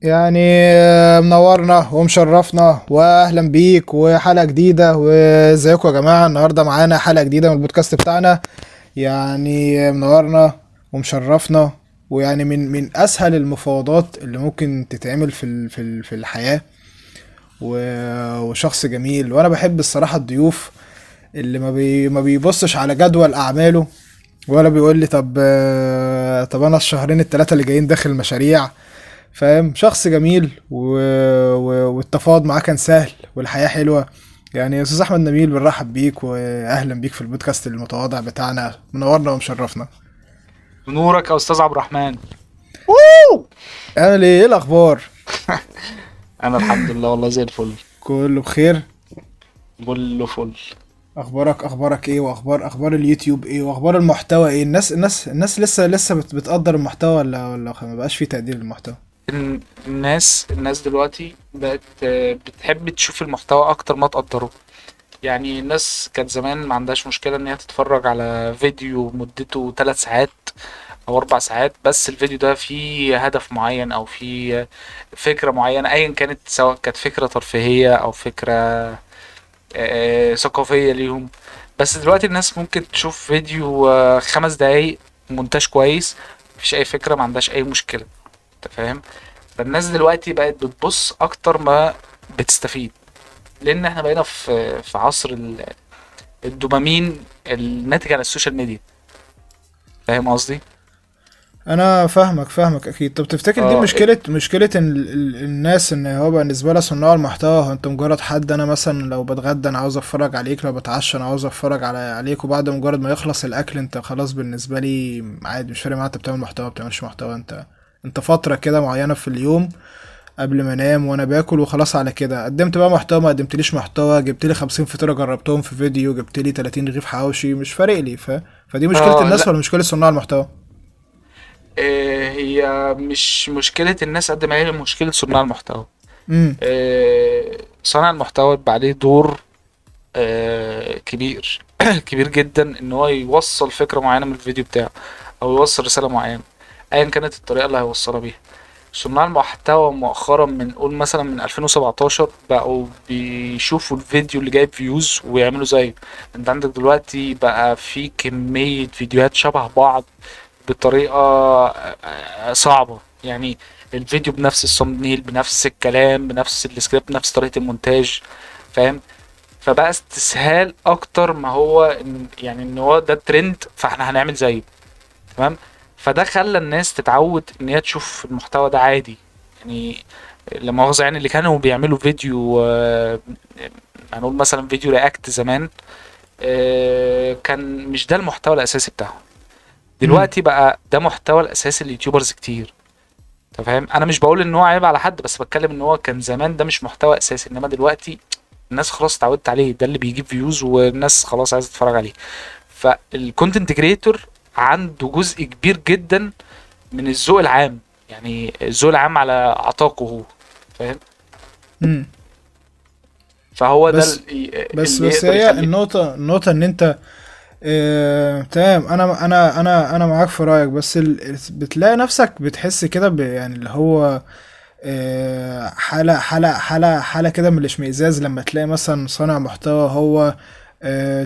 يعني منورنا ومشرفنا واهلا بيك وحلقة جديدة. وازيكم يا جماعة؟ النهاردة معانا حلقة جديدة من البودكاست بتاعنا. يعني منورنا ومشرفنا، ويعني من اسهل المفاوضات اللي ممكن تتعمل في الحياة. وشخص جميل، وانا بحب الصراحة الضيوف اللي ما بيبصش على جدول اعماله، ولا بيقول لي طب انا الشهرين التلاتة اللي جايين داخل مشاريع. فاهم؟ شخص جميل والتفاوض معاه كان سهل والحياة حلوة. يعني يا استاذ احمد نبيل، بنرحب بيك واهلا بيك في البودكاست المتواضع بتاعنا، منورنا ومشرفنا. نورك يا استاذ عبد الرحمن. عامل ايه الاخبار؟ انا الحمد لله والله زي الفل. كله بخير. كله فل. اخبارك ايه؟ واخبار اليوتيوب ايه؟ واخبار المحتوى ايه؟ الناس لسه بتقدر المحتوى ولا ما بقاش في تقدير للمحتوى؟ الناس دلوقتي بقت بتحب تشوف المحتوى اكتر ما تقدره. يعني الناس كانت زمان ما عندهاش مشكلة ان هي تتفرج على فيديو مدته 3 ساعات او 4 ساعات، بس الفيديو ده فيه هدف معين او فيه فكرة معينة ايا كانت، سواء كانت فكرة ترفيهية او فكرة ثقافية ليهم. بس دلوقتي الناس ممكن تشوف فيديو 5 دقايق مونتاج كويس، مفيش أي فكرة، ما عندهاش أي مشكلة. أنت فاهم؟ فالناس دلوقتي بقت بتبص أكتر ما بتستفيد، لأن احنا بقينا في عصر الدوبامين الناتج عن السوشيال ميديا. فاهم قصدي؟ انا فاهمك اكيد. طب تفتكر دي اه. مشكله إن الناس، ان هو بالنسبه لها صناع المحتوى هو انت مجرد حد. انا مثلا لو بتغدى انا عاوز اتفرج عليك، لو بتعشى انا عاوز اتفرج عليك، وبعد مجرد ما يخلص الاكل انت خلاص بالنسبه لي عادي، مش فارق معايا انت بتعمل محتوى ما بتعملش محتوى. انت فتره كده معينه في اليوم قبل ما انام وانا باكل وخلاص، على كده قدمت بقى محتوى ما قدمتليش محتوى، جبت لي 50 فطيره جربتهم في فيديو، جبت لي 30 رغيف حواوشي، مش فارق لي. فدي مشكله الناس لا. ولا مشكله صناع المحتوى؟ هي مش مشكلة الناس قد ما هي مشكلة صناع المحتوى. امم صانع المحتوى بيبقى عليه دور كبير كبير جدا، ان هو يوصل فكرة معينة من الفيديو بتاعه، او يوصل رسالة معينة ايا كانت الطريقة اللي هيوصلها بيها. صناع المحتوى مؤخرا، من قول مثلا من 2017، بقوا بيشوفوا الفيديو اللي جايب فيوز ويعملوا زيه. انت عندك دلوقتي بقى في كمية فيديوهات شبه بعض بطريقة صعبة يعني. الفيديو بنفس الصمنيل، بنفس الكلام، بنفس السكريبت، بنفس طريقة المونتاج. فاهم؟ فبقى استسهال اكتر ما هو يعني ان هو ده الترند فاحنا هنعمل زيه. تمام. فده خلى الناس تتعود ان هي تشوف المحتوى ده عادي يعني. لا مؤاخذة، يعني اللي كانوا بيعملوا فيديو هنقول مثلا فيديو رياكت زمان، كان مش ده المحتوى الاساسي بتاعهم. امم دلوقتي بقى ده محتوى الاساسي لليوتيوبرز كتير. انت فاهم؟ انا مش بقول ان هو عيب على حد، بس بتكلم ان هو كان زمان ده مش محتوى اساسي، انما دلوقتي الناس خلاص اتعودت عليه، ده اللي بيجيب فيوز والناس خلاص عايزه تتفرج عليه. فالكونتنت كريتور عنده جزء كبير جدا من الذوق العام، يعني الذوق العام على عاتقه هو. فاهم؟ امم فهو ده بس بس اللي بس يقدر هي يخليه. النقطة ان انت تمام. انا معاك في رايك، بس بتلاقي نفسك بتحس كده يعني اللي هو حالة كده من الاشمئزاز لما تلاقي مثلا صانع محتوى هو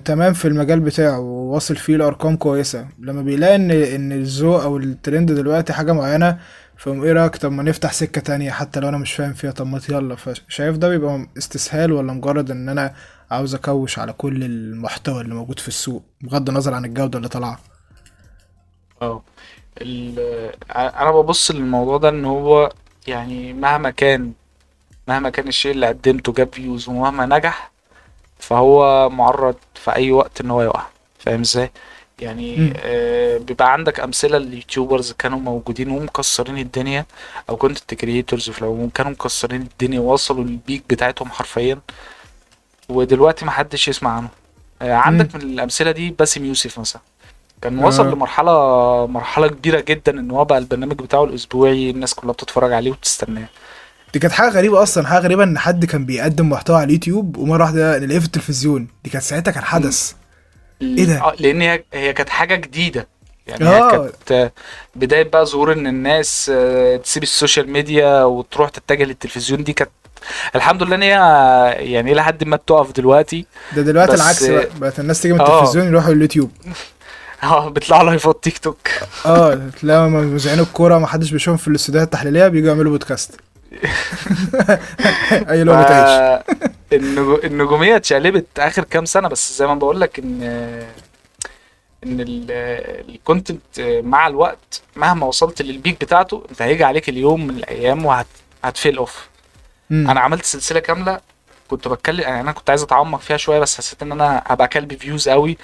تمام في المجال بتاعه وواصل فيه لأرقام كويسة، لما بيلاقي إن الذوق أو الترند دلوقتي حاجة معينة، فقوم إيه رأيك؟ طب ما نفتح سكة تانية حتى لو أنا مش فاهم فيها، طب ما يلا. فشايف ده بيبقى استسهال ولا مجرد إن أنا عاوز أكوش على كل المحتوى اللي موجود في السوق بغض النظر عن الجودة اللي طالعة؟ اه. انا ببص للموضوع ده ان هو يعني مهما كان الشيء اللي قدمته جاب فيوز، ومهما نجح فهو معرض في اي وقت ان هو يقع. فاهم ازاي؟ يعني امم بيبقى عندك امثله لليوتيوبرز كانوا موجودين ومكسرين الدنيا، او كونتنت كريتورز لو كانوا مكسرين الدنيا وصلوا للبيك بتاعتهم حرفيا، ودلوقتي محدش يسمع عنهم. امم عندك من الامثله دي باسم يوسف مثلا، كان وصل اه، لمرحله كبيره جدا ان هو بقى البرنامج بتاعه الاسبوعي الناس كلها بتتفرج عليه وتستناه. دي كانت حاجة غريبة أصلا، حاجة غريبة إن حد كان بيقدم محتوى على اليوتيوب ومرة واحدة نلاقيه في التلفزيون. دي كانت ساعتها كان حدث. إيه ده؟ لان هي كانت حاجه جديده. يعني هي اه كانت بداية بقى ظهور ان الناس تسيب السوشيال ميديا وتروح تتجه للتلفزيون. دي كانت الحمد لله ان هي يعني الى حد ما بتقف دلوقتي. ده دلوقتي بس العكس بقى، بقت الناس تيجي من اه التلفزيون يروحوا اليوتيوب. اه بيطلعوا لايفات تيك توك. اه تلاقوا مذيعين الكوره ما حدش بيشوفهم في الاستوديوهات التحليليه بييجوا يعملوا بودكاست. اي ف لقمه تعيش. النجومية اتشقلبت اخر كام سنة، بس زي ما بقول لك ان الكونتنت مع الوقت مهما وصلت للبيك بتاعته انت هيجي عليك اليوم من الايام هتفيل اوف. امم. انا عملت سلسله كامله كنت بتكلم، يعني انا كنت عايز اتعمق فيها شويه بس حسيت ان انا هبقى كلب فيوز قوي.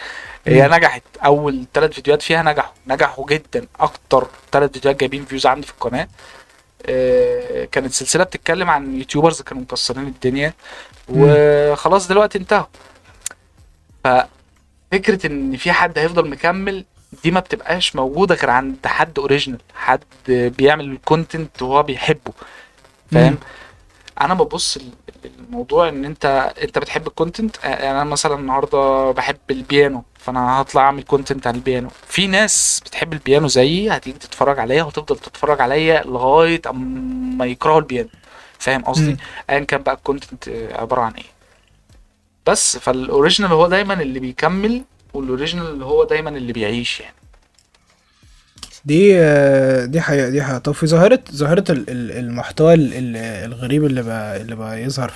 هي امم. نجحت، اول 3 فيديوهات فيها نجحوا جدا، اكتر 3 فيديوهات جايبين فيوز عندي في القناه. كانت سلسله بتتكلم عن يوتيوبرز كانوا مكسرين الدنيا امم. وخلاص دلوقتي انتهوا. ففكره ان في حد هيفضل مكمل دي ما بتبقاش موجوده غير عند حد اوريجينال، حد بيعمل الكونتنت وهو بيحبه. فاهم؟ امم. انا ببص الموضوع ان انت بتحب الكونتنت. يعني انا مثلا النهارده بحب البيانو فانا هطلع اعمل كونتنت عن البيانو. في ناس بتحب البيانو زيي هتيجي تتفرج عليا وهتفضل تتفرج عليا لغايه اما يكرهوا البيانو. فاهم قصدي؟ امم. ايا كان بقى الكونتنت عباره عن ايه. بس فالاوريجينال هو دايما اللي بيكمل، والاوريجينال اللي هو دايما اللي بيعيش يعني. دي حقيقة، دي حقيقة. طب في ظاهرة المحتوى الغريب اللي بقى يظهر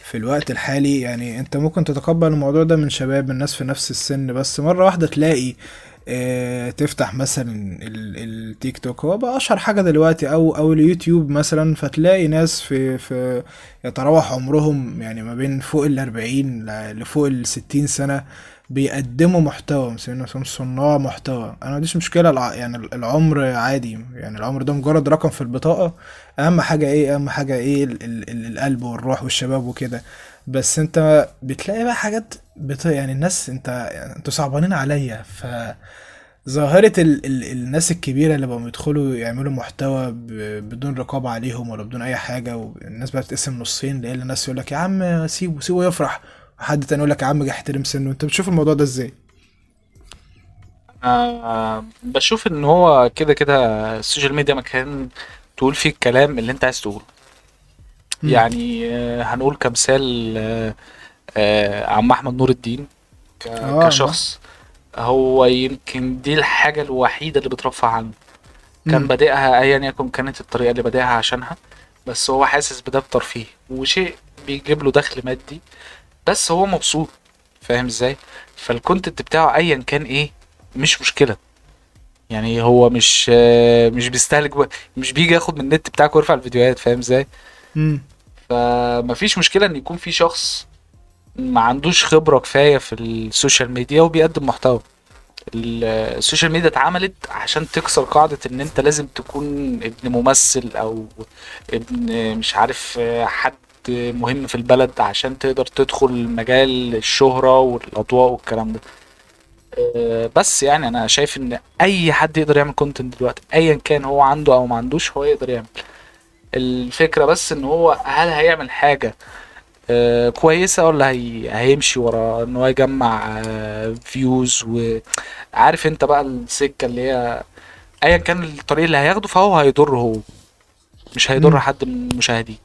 في الوقت الحالي، يعني انت ممكن تتقبل الموضوع ده من شباب، الناس في نفس السن، بس مرة واحدة تلاقي تفتح مثلا التيك توك، هو بقى اشهر حاجة دلوقتي، او اليوتيوب مثلا، فتلاقي ناس في يتراوح عمرهم يعني ما بين فوق ال40 لفوق ال60 سنة بيقدموا محتوى، مسمينهم نفسهم صناع محتوى. انا ما عنديش مشكلة، يعني العمر عادي، يعني العمر ده مجرد رقم في البطاقة. اهم حاجة ايه؟ اهم حاجة ايه؟ القلب والروح والشباب وكده. بس انت بتلاقي بقى حاجات يعني الناس، يعني انتوا صعبانين عليا. ظاهرة الناس الكبيرة اللي بقوا يدخلوا يعملوا محتوى بدون رقابة عليهم ولا بدون أي حاجة، والناس بقى بتتقسم نصين، لأن الناس يقول لك يا عم سيبه سيبه يفرح، وحد تاني يقول لك يا عم جه احترم سنه. أنت بتشوف الموضوع ده إزاي؟ بشوف ان هو كده كده السوشيال ميديا مكان تقول فيه الكلام اللي انت عايز تقوله. امم. يعني هنقول كمثال عم احمد نور الدين اه ما. كشخص. هو يمكن دي الحاجة الوحيدة اللي بترفع عنه. كان امم. بادئها ايا يكن كانت الطريقة اللي بادئها عشانها، بس هو حاسس بده بترفيه وشيء بيجيب له دخل مادي، بس هو مبسوط. فاهم ازاي؟ فالكونتنت بتاعه ايا كان ايه مش مشكلة. يعني هو مش بيستهلك مش بيجي ياخد من النت بتاعك ويرفع الفيديوهات. فاهم ازاي؟ امم. فمفيش مشكلة ان يكون في شخص ما عندوش خبرة كفاية في السوشيال ميديا وبيقدم محتوى. السوشيال ميديا اتعملت عشان تكسر قاعدة ان انت لازم تكون ابن ممثل او ابن مش عارف حد مهم في البلد عشان تقدر تدخل مجال الشهرة والاضواء والكلام ده. بس يعني انا شايف ان اي حد يقدر يعمل كونتنت دلوقتي ايا كان هو عنده او ما عندوش هو يقدر يعمل. الفكرة بس ان هو هل هيعمل حاجة كويسة ولا هيمشي ورا ان هو يجمع فيوز. وعارف انت بقى السكة اللي هي ايا كان الطريق اللي هياخده فهو هيضر هو، مش هيضر امم. حد من المشاهدين.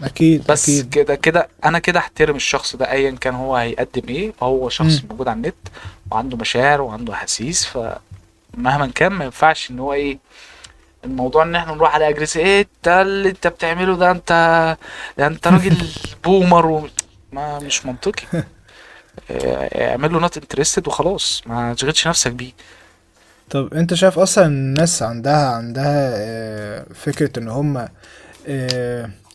أكيد بس أكيد. كده كده انا كده احترم الشخص ده ايا كان هو هيقدم ايه، هو شخص امم. موجود على النت وعنده مشاعر وعنده احاسيس. فمهما كان ما ينفعش ان هو ايه الموضوع ان احنا نروح على اجريسي ايه انت اللي انت بتعمله ده، انت راجل بومر ما مش منطقي. اعمل له نوت انترستد وخلاص ما تشغلش نفسك بيه. طب أنت شايف أصلا الناس عندها فكرة إن هما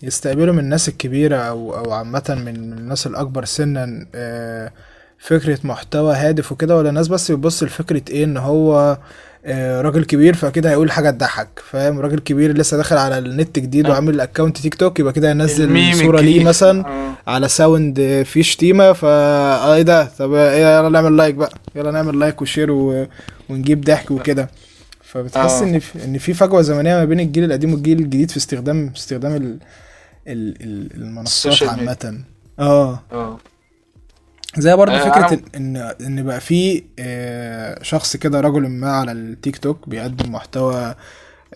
يستقبلوا من الناس الكبيرة أو عامة من الناس الأكبر سنا فكرة محتوى هادف وكده، ولا الناس بس بتبص لفكرة إيه إن هو راجل كبير فكده هيقول حاجة تضحك؟ فاهم؟ راجل كبير لسه داخل على النت جديد وعامل اكونت تيك توك، يبقى كده هينزل الميم صورة ليه الجديد مثلا على ساوند فيه شتيمة، ايه ده؟ طب إيه، يلا نعمل لايك بقى، يلا نعمل لايك وشير ونجيب ضحك وكده. فبتحس اه ان في فجوة زمنية ما بين الجيل القديم والجيل الجديد في استخدام المنصات السوشيال ميديا. عامة. اه. اه زي برضه فكرة انا ان بقى في شخص كده، رجل ما على التيك توك بيقدم محتوى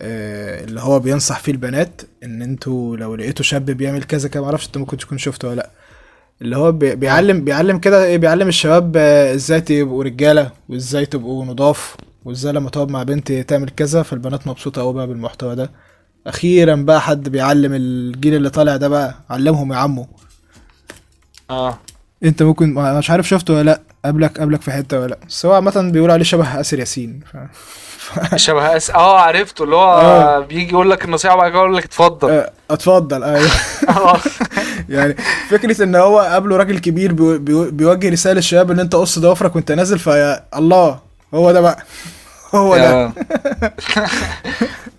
اللي هو بينصح فيه البنات ان انتوا لو لقيتوا شاب بيعمل كذا كده، معرفش انت ممكن تكون شفته ولا لا. اللي هو اه بيعلم كده ايه، بيعلم الشباب ازاي تبقوا رجالة، وازاي تبقوا نضاف، وازاي لما تقعد مع بنت تعمل كذا. فالبنات مبسوطة قوي بقى بالمحتوى ده. اخيرا بقى حد بيعلم الجيل اللي طالع ده، بقى علمهم يا عمو. اه انت ممكن مش عارف شفته ولا لا، قبلك في حتة ولا لا، بس هو عامة بيقول عليه شبه آسر ياسين شبه عرفته، اللي اه هو بيجي يقول لك النصيحه وبعد كده يقول لك اتفضل. اتفضل، ايوه. اه يعني فكرة ان هو قابله راجل كبير بيوجه رسالة للشباب ان انت قص ضوافرك وانت نازل، فيا الله، هو ده بقى. هو ده. اه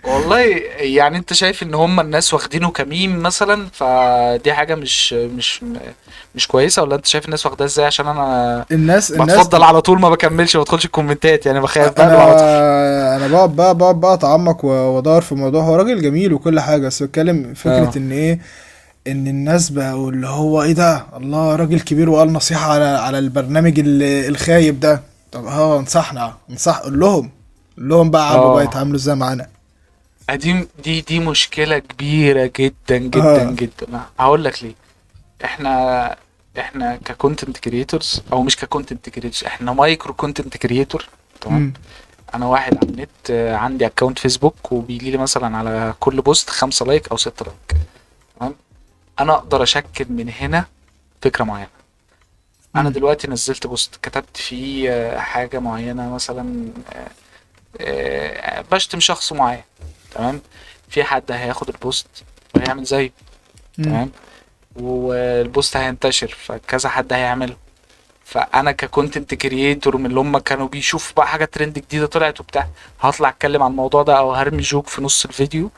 والله. يعني انت شايف ان هم الناس واخدينه كميم مثلا، فدي حاجه مش كويسه، ولا انت شايف الناس واخداه ازاي؟ عشان انا الناس بتفضل على طول ما بكملش، ما بدخلش الكومنتات، يعني بخاف بقلب على طول. انا بقعد بقى اتعمق وادور في الموضوع. هو راجل جميل وكل حاجة، بس بتكلم اه فكرة ان ايه، ان الناس بقوا اللي هو ايه ده، الله راجل كبير وقال نصيحة على البرنامج الخايب ده. طب اه انصحنا، قول لهم بقى عمو بقى اه يتعاملوا ازاي معانا. دي مشكله كبيره جدا جدا اه. جدا. هقول لك ليه. احنا ككونتنت كريتورز، او مش ككونتنت كريتورز، احنا مايكرو كونتنت كريتور. تمام. امم. انا واحد على النت، عندي اكونت فيسبوك وبيجي لي مثلا على كل بوست 5 لايك او 6 لايك. تمام. انا اقدر اشكل من هنا فكره معينه. انا امم. دلوقتي نزلت بوست كتبت فيه حاجه معينه مثلا، بشتم شخص معين. تمام. في حد هياخد البوست وهيعمل زيه. امم. تمام. والبوست هينتشر فكذا حد هيعمله. فانا ككونتنت كرييتور من اللي هم كانوا بيشوفوا بقى حاجه ترند جديده طلعت وبتاع، هطلع اتكلم عن الموضوع ده او هرمي جوك في نص الفيديو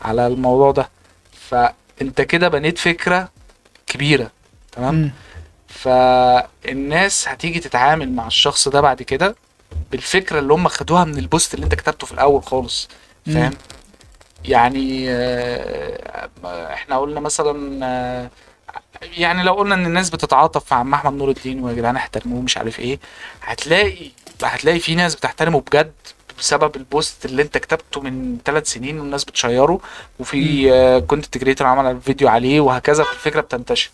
على الموضوع ده. فانت كده بنيت فكره كبيره. تمام. امم. فالناس هتيجي تتعامل مع الشخص ده بعد كده بالفكره اللي هم خدوها من البوست اللي انت كتبته في الاول خالص. امم. فاهم؟ يعني احنا قلنا مثلا يعني لو قلنا ان الناس بتتعاطف مع عم احمد نور الدين ويا جدعان احترموه مش عارف ايه، هتلاقي هتلاقي في ناس بتحترمه بجد بسبب البوست اللي انت كتبته من 3 سنين والناس بتشيره، امم. وفي كنت كريتور عمل فيديو عليه وهكذا، فالفكره بتنتشر.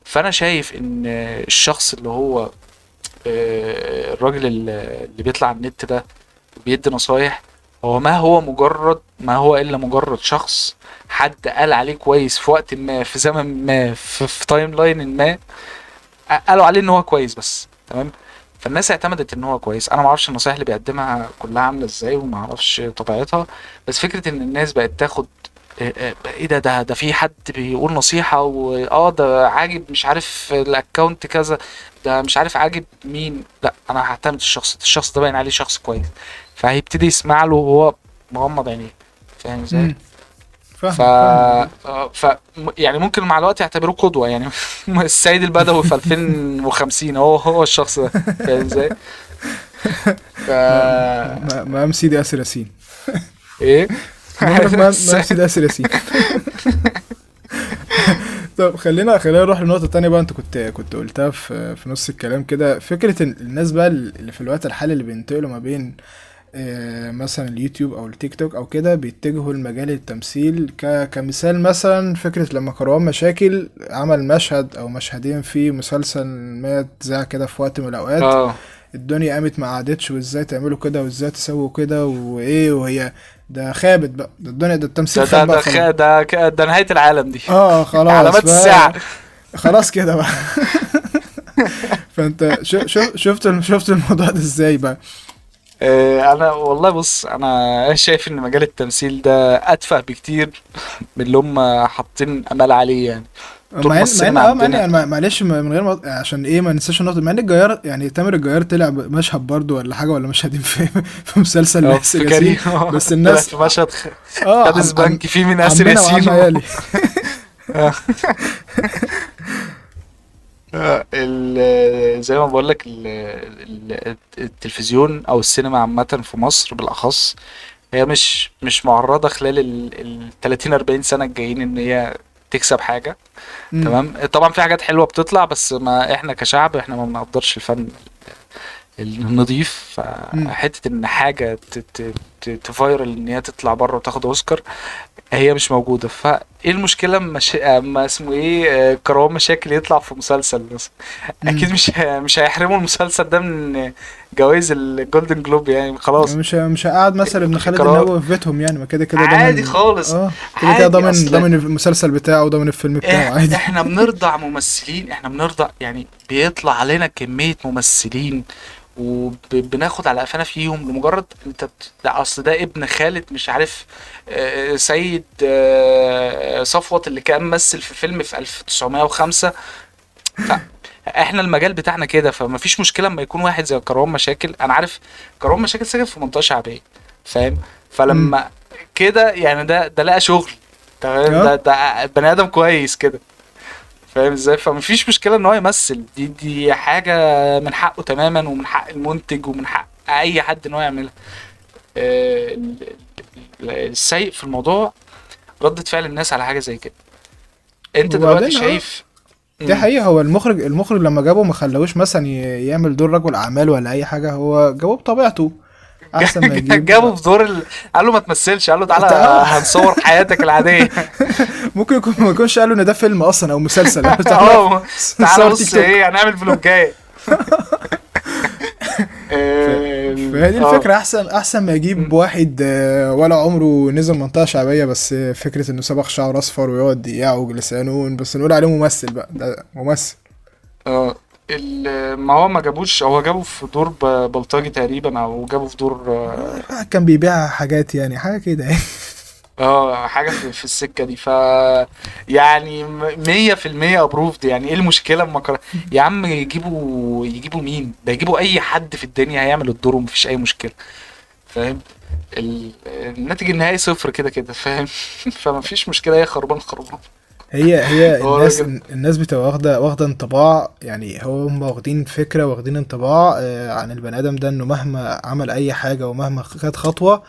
فانا شايف ان الشخص اللي هو الراجل اللي بيطلع على النت ده وبيدي نصايح، هو ما هو الا مجرد شخص حد قال عليه كويس في وقت ما، في زمن ما، في تايم لاين ما، قالوا عليه ان هو كويس بس. تمام. فالناس اعتمدت ان هو كويس. انا ما اعرفش النصايح اللي بيقدمها كلها عامله ازاي وما اعرفش طبيعتها، بس فكره ان الناس بقت تاخد ايه ده في حد بيقول نصيحة ده عاجب مش عارف الاكونت كذا، ده مش عارف عاجب مين، لا انا هعتمد الشخص ده باين عليه شخص كويس، فهيبتدي يسمع له وهو مغمض عينيه. فاهم ازاي؟ امم. ف... فاهمك يعني ممكن مع الوقت يعتبروه قدوة يعني. السيد البدوي في 2050 هو الشخص ده. فاهم ازاي؟ ف مقام سيدي آسر ياسين. ايه. بقول لك مقام سيدي آسر ياسين. طب خلينا نروح لنقطة تانية بقى. انت كنت قلتها في نص الكلام كده، فكرة الناس بقى اللي في الوقت الحالي اللي بينتقلوا ما بين مثلا اليوتيوب او التيك توك او كده، بيتجهوا لمجال التمثيل. كمثال مثلا فكرة لما كروان مشاكل عمل مشهد او مشهدين في مسلسل ما اتذاع كده في وقت من الاوقات، اه الدنيا قامت ما قعدتش، وازاي تعملوا كده وازاي تسووا كده وايه، وهي ده خابت بقى، ده الدنيا، ده التمثيل خاب بقى خلاص. ده نهاية العالم دي. اه خلاص علامات الساعة. خلاص كده بقى. فانت شفت الموضوع ده ازاي بقى؟ انا والله بص، انا شايف ان مجال التمثيل ده اتفه بكتير من اللي هم حاطين امال عليه يعني. طول ما مع ان السينما مع ان عندنا. يعني معلش من غير ما عشان ايه ما ننساش النقطه، مع ان الجيار يعني تامر الجيار طلع مشهد برضو ولا حاجه، ولا مشهدين في مسلسل اه لآسر في كريم. ياسين. بس طلع الناس في مشهد اه خد سبانك فيه من آسر عمنا ياسين وعم عيالي. زي ما بقول لك التلفزيون او السينما عامة في مصر بالاخص، هي مش معرضة خلال ال 30 40 سنة الجايين ان هي تكسب حاجة. امم. تمام، طبعا في حاجات حلوة بتطلع، بس ما احنا كشعب احنا ما بنقدرش الفن النضيف. امم. فحتة ان حاجة تفايرل ان هي تطلع بره وتاخد اوسكار، هي مش موجودة. فايه المشكلة اما اسمه ايه كروان مشاكل يطلع في مسلسل مثلا؟ اكيد امم. مش هيحرموا المسلسل ده من جوائز الجولدن جلوب يعني، خلاص. مش هقعد مثلا ابن خالد كروان النبوي في بيتهم يعني، ما كده كده عادي ضامن. خالص، اه، كده كده عادي. ضامن اصل ضامن المسلسل بتاعه وضامن الفيلم بتاعه عادي. احنا بنرضع ممثلين، احنا بنرضع يعني، بيطلع علينا كمية ممثلين وبناخد على قفانا فيهم لمجرد انت ده اصل ده ابن خالة مش عارف سيد صفوت اللي كان ممثل في فيلم في 1905. فاحنا المجال بتاعنا كده، فمفيش مشكلة اما يكون واحد زي كروان مشاكل. انا عارف كروان مشاكل ساكن في منطقة شعبية، فاهم؟ امم. فلما كده يعني ده لقى شغل، تمام، اه. ده بني ادم كويس كده، فاهم ازاي؟ فمفيش مشكلة ان هو يمثل، دي حاجة من حقه تماما، ومن حق المنتج، ومن حق اي حد ان هو يعملها. السيء في الموضوع ردة فعل الناس على حاجة زي كده. انت دلوقتي وبعدين شايف. دي مم. حقيقة، هو المخرج لما جابه ما خلوش مثلا يعمل دور رجل اعمال ولا اي حاجة، هو جابه بطبيعته احسن ما يجيب. جابه في دور قال له ما تمثلش، قال له تعالى اه. هنصور حياتك العادية. ممكن يكون ما يكونش قالوا ان ده فيلم اصلا او مسلسل، قالوا تعالى اه، تعالى نصور تيك بص توك. ايه هنعمل فلوجاية. ف... فهي دي اه. الفكرة، أحسن ما يجيب واحد ولا عمره نزل منطقة شعبية، بس فكرة إنه صبغ شعره أصفر ويقعد يعوج لسانه، بس نقول عليه ممثل بقى، ده ممثل. اه. ما هو ما جابوش، هو جابه في دور بلطجي تقريبا، او جابه في دور كان بيبيع حاجات يعني، حاجة كده يعني. حاجة في السكة دي. يعني 100% ابروفد. يعني ايه المشكلة اما يا عم يجيبوا مين ده؟ يجيبوا اي حد في الدنيا هيعمل الدور ومفيش اي مشكلة، فاهم؟ الناتج النهائي صفر كده كده، فاهم؟ فمفيش مشكلة، هي خربان خربان. هي هو راجل. الناس بتبقى واخدة انطباع يعني، هم واخدين فكرة، واخدين انطباع عن البني آدم ده، إنه مهما عمل أي حاجة ومهما خد خطوة،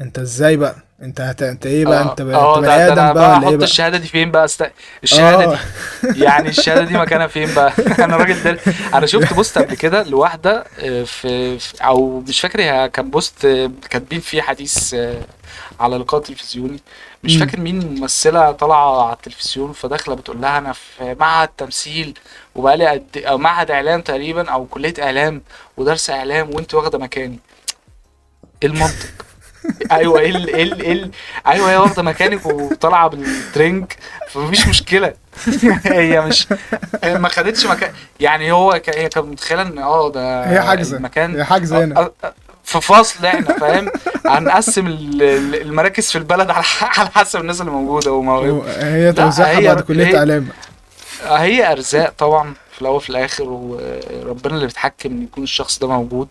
انت ازاي بقى، انت ايه بقى، انت بني ده ادم انا بقى بقى ولا ايه احط بقى؟ الشهاده دي فين بقى؟ الشهاده اه. دي، يعني الشهاده دي مكانها فين بقى؟ انا راجل ده. انا شفت بوست قبل كده لواحده او مش فاكر، هي كان بوست كاتبين فيه حديث على لقاء تلفزيوني. مش امم. فاكر مين ممثله طالعه على التلفزيون، فداخله بتقول لها انا في معهد تمثيل وبقالي او معهد اعلام تقريبا او كليه اعلام ودرس اعلام، وانت واخده مكاني. ايه المنطق؟ ايوه، ايوه، هي واخده مكانك وطالعه بالترنج، فمفيش مشكله. هي مش ما خدتش مكان. يعني هي كانت متخيله ان ده هي حاجزة المكان. هي حاجزة هنا. في فصل احنا فاهم، هنقسم المراكز في البلد على على حسب الناس اللي موجوده ومواهبهم. هي لا، توزيعها بعد كلية اعلام. هي ارزاق طبعا في الاول وفي الاخر، وربنا اللي بيتحكم ان يكون الشخص ده موجود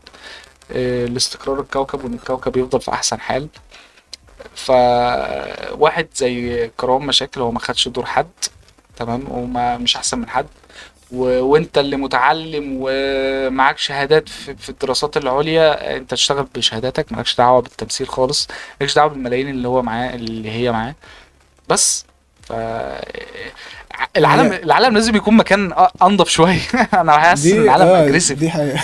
لاستقرار الكوكب، وان الكوكب يفضل في احسن حال. فواحد زي كرام مشاكل هو ما خدش دور حد، تمام، وما مش احسن من حد. وانت اللي متعلم ومعاك شهادات في الدراسات العليا، انت تشتغل بشهاداتك، مالكش دعوة بالتمثيل خالص، مالكش دعوة بالملايين اللي هو معاه اللي هي معاه. بس ف العالم هي العالم لازم يكون مكان انضف شويه. انا حاسس ان العالم دي اجريسيف. حقيقة.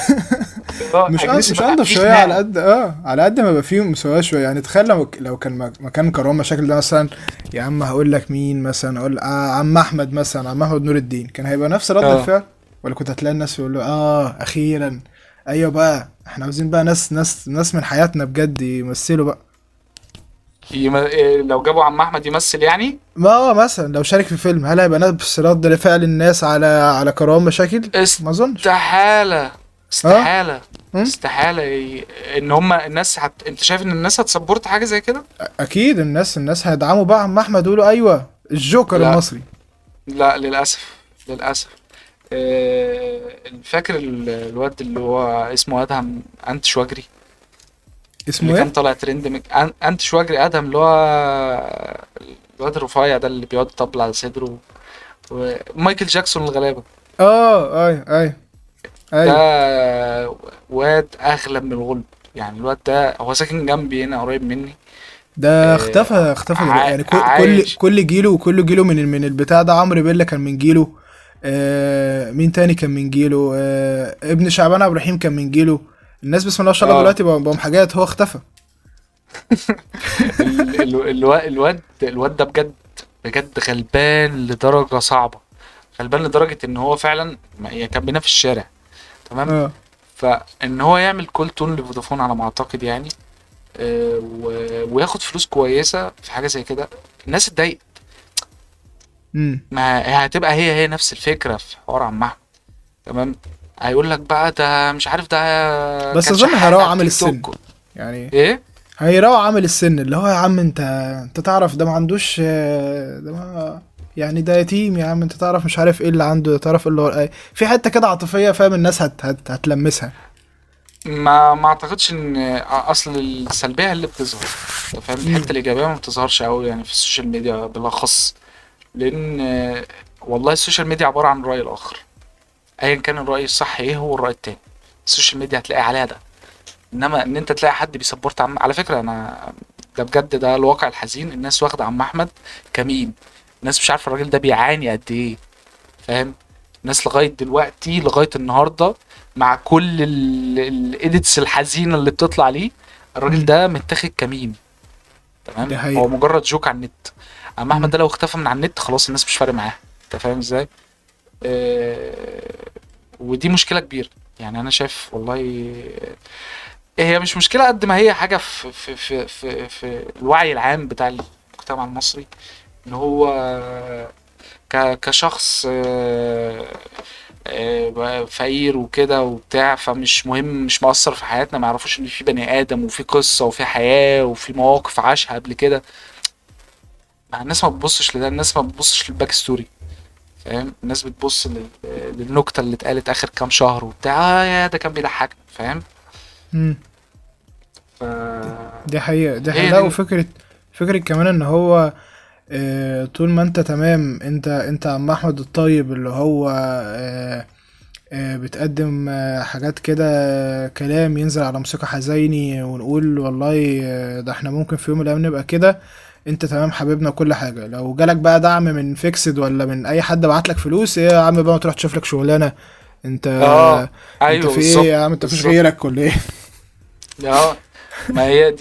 مش اجريسيف، انضف في شوية، على خناقه. قد على قد ما يبقى فيه مساواة شوية يعني. تخيل لو كان مكان كرام مشاكل ده مثلا، يا عم هقول لك مين مثلا، اقول عم احمد مثلا، عم احمد نور الدين، كان هيبقى نفس رد اه، الفعل؟ ولا كنت هتلاقي الناس يقولوا اخيرا، ايوه بقى احنا عاوزين بقى ناس من حياتنا بجد يمثلوا بقى. لو جابوا عم احمد يمثل يعني. ما مثلا لو شارك في فيلم، هل هيبقى نفس رد فعل الناس على كرام مشاكل؟ ما اظنش. استحالة، اه. استحالة، أم؟ استحالة ان هما الناس انت شايف ان الناس هتسبورت حاجة زي كده؟ اكيد الناس هيدعموا بقى عم احمد، يقولوا ايوه الجوكر لا، المصري. لا، للأسف، للأسف. فاكر الواد اللي هو اسمه ادهم انت شواجري، اللي اسمه كان ايه؟ طالع ترند انت شواجري ادهم، اللي هو الواد الرفيع ده اللي بيقعد يطبل على صدره، ومايكل جاكسون الغلابة. ايوه ده ايوه. واد اغلب من الغلب. يعني الواد ده هو ساكن جنبي هنا قريب مني. ده آه، اختفى دلوقتي يعني. عايش. كل جيله، وكل جيله من البتاع ده. عمرو بيلا كان من جيله. مين تاني كان من جيله؟ ابن شعبان عبد الرحيم كان من جيله. الناس بسم الله ما شاء الله اه دلوقتي بقوا حاجات، هو اختفى. الواد ده بجد، بجد غلبان لدرجة صعبة. غلبان لدرجة ان هو فعلا يعني كان بينام في الشارع. تمام. اه. فان هو يعمل كول تون لفودافون على ما اعتقد يعني، وياخد فلوس كويسة في حاجة زي كده، الناس اتضايقت. امم. ما هي هتبقى هي نفس الفكرة في حوار عم احمد. تمام. هيقول لك بقى ده مش عارف ده بس كان اظن شحات هيراعوا على عامل التيك السن توك. يعني. ايه. هيراعوا عامل السن اللي هو يا عم انت، انت تعرف ده ما عندوش ده ما يعني ده يتيم يا عم، انت تعرف مش عارف ايه اللي عنده، تعرف ايه اللي هو في حتة كده عاطفية، فاهم؟ الناس هتلمسها. ما اعتقدش ان اصل السلبيه اللي بتظهر، أنت فاهم، الحته امم. الايجابيه ما بتظهرش قوي يعني في السوشيال ميديا بالاخص. لان والله السوشيال ميديا عباره عن راي الاخر. ايا كان الراي الصح ايه هو الراي التاني، السوشيال ميديا هتلاقي عليها ده. انما ان انت تلاقي حد بيسبورت على فكره انا، ده بجد ده الواقع الحزين. الناس واخده عم احمد كمين. الناس مش عارفه الراجل ده بيعاني قد ايه، فاهم. الناس لغايه دلوقتي لغايه النهارده مع كل الايديتس الحزينه اللي بتطلع ليه، الراجل امم. ده متاخد كميم. دي تمام. هو حقيقة. مجرد جوك على النت. اما احمد امم. ده لو اختفى من على النت خلاص الناس مش فارق معاها. انت فاهم ازاي؟ آه، ودي مشكله كبيره. يعني انا شايف والله هي مش مشكله قد ما هي حاجه في الوعي العام بتاع المجتمع المصري. ان هو كشخص فقير وكده وبتاع، فمش مهم، مش مؤثر في حياتنا، ما يعرفوش ان في بني ادم وفي قصه وفي حياه وفي مواقف عاشها قبل كده. مع الناس ما بتبصش لده، الناس ما بتبصش للباك ستوري. فاهم. الناس بتبص للنكته اللي اتقالت اخر كام شهر وبتاع، يا ده كان بيضحك، فاهم. امم. ف دي حقيقة. دي حقيقة. هي لا، دي. فكرة كمان ان هو طول ما انت تمام، انت عم احمد الطيب اللي هو بتقدم حاجات كده، كلام ينزل على موسيقى حزيني ونقول والله ده احنا ممكن في يوم من الايام نبقى كده. انت تمام حبيبنا وكل حاجة. لو جالك بقى دعم من فيكسد ولا من اي حد بعتلك فلوس، ايه يا عم بقى ما تروح تشوف لك شغلانة؟ انت اه انت ايوه في ايه بالظبط يا عم؟ انت مفيش بالظبط. غيرك ولا ايه؟ اه ما هي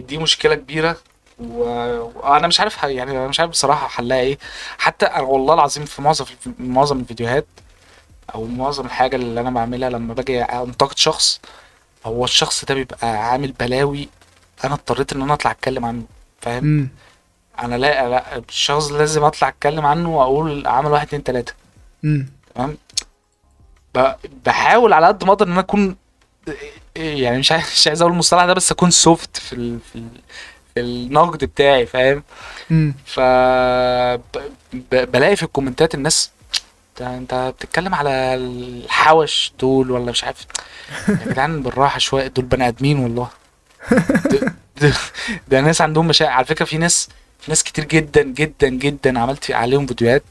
دي مشكله كبيره. وانا مش عارف يعني انا مش عارف بصراحه حلها ايه. حتى انا والله العظيم في معظم الفيديوهات او معظم الحاجه اللي انا بعملها لما باجي انتقد شخص، هو الشخص ده بيبقى عامل بلاوي. انا اضطريت ان انا اطلع اتكلم عنه، فاهم. امم. انا لا الشخص ده لازم اطلع اتكلم عنه واقول عمل واحد اتنين تلاته. امم. تمام. بحاول على قد ما اقدر ان انا اكون يعني مش عايز اقول المصطلح ده، بس اكون سوفت في النقد بتاعي، فاهم. امم. ف بلاقي في الكومنتات الناس، انت بتتكلم على الحوش دول ولا مش عارف. يا جدعان بالراحه شويه، دول بني ادمين والله. ده, ده ناس عندهم مشاكل على فكره. في ناس كتير جدا جدا جدا عملت عليهم فيديوهات،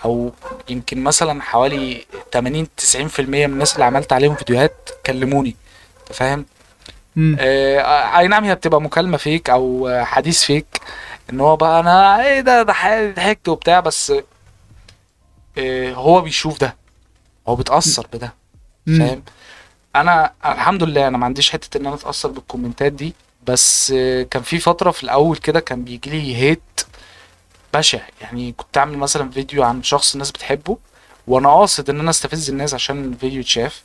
او يمكن مثلا حوالي 80 90% من الناس اللي عملت عليهم فيديوهات كلموني. انت فاهم. امم. اي نعم هي بتبقى مكالمة فيك او حديث فيك، ان هو بقى انا ايه ده ضحكت وبتاع، بس هو بيشوف ده، هو بيتأثر بده، امم. فاهم. انا الحمد لله انا ما عنديش حتة ان انا اتأثر بالكومنتات دي. بس كان في فترة في الاول كده كان بيجي لي هيت بشع. يعني كنت اعمل مثلا فيديو عن شخص الناس بتحبه، وانا قاصد ان انا استفز الناس عشان الفيديو يتشاف،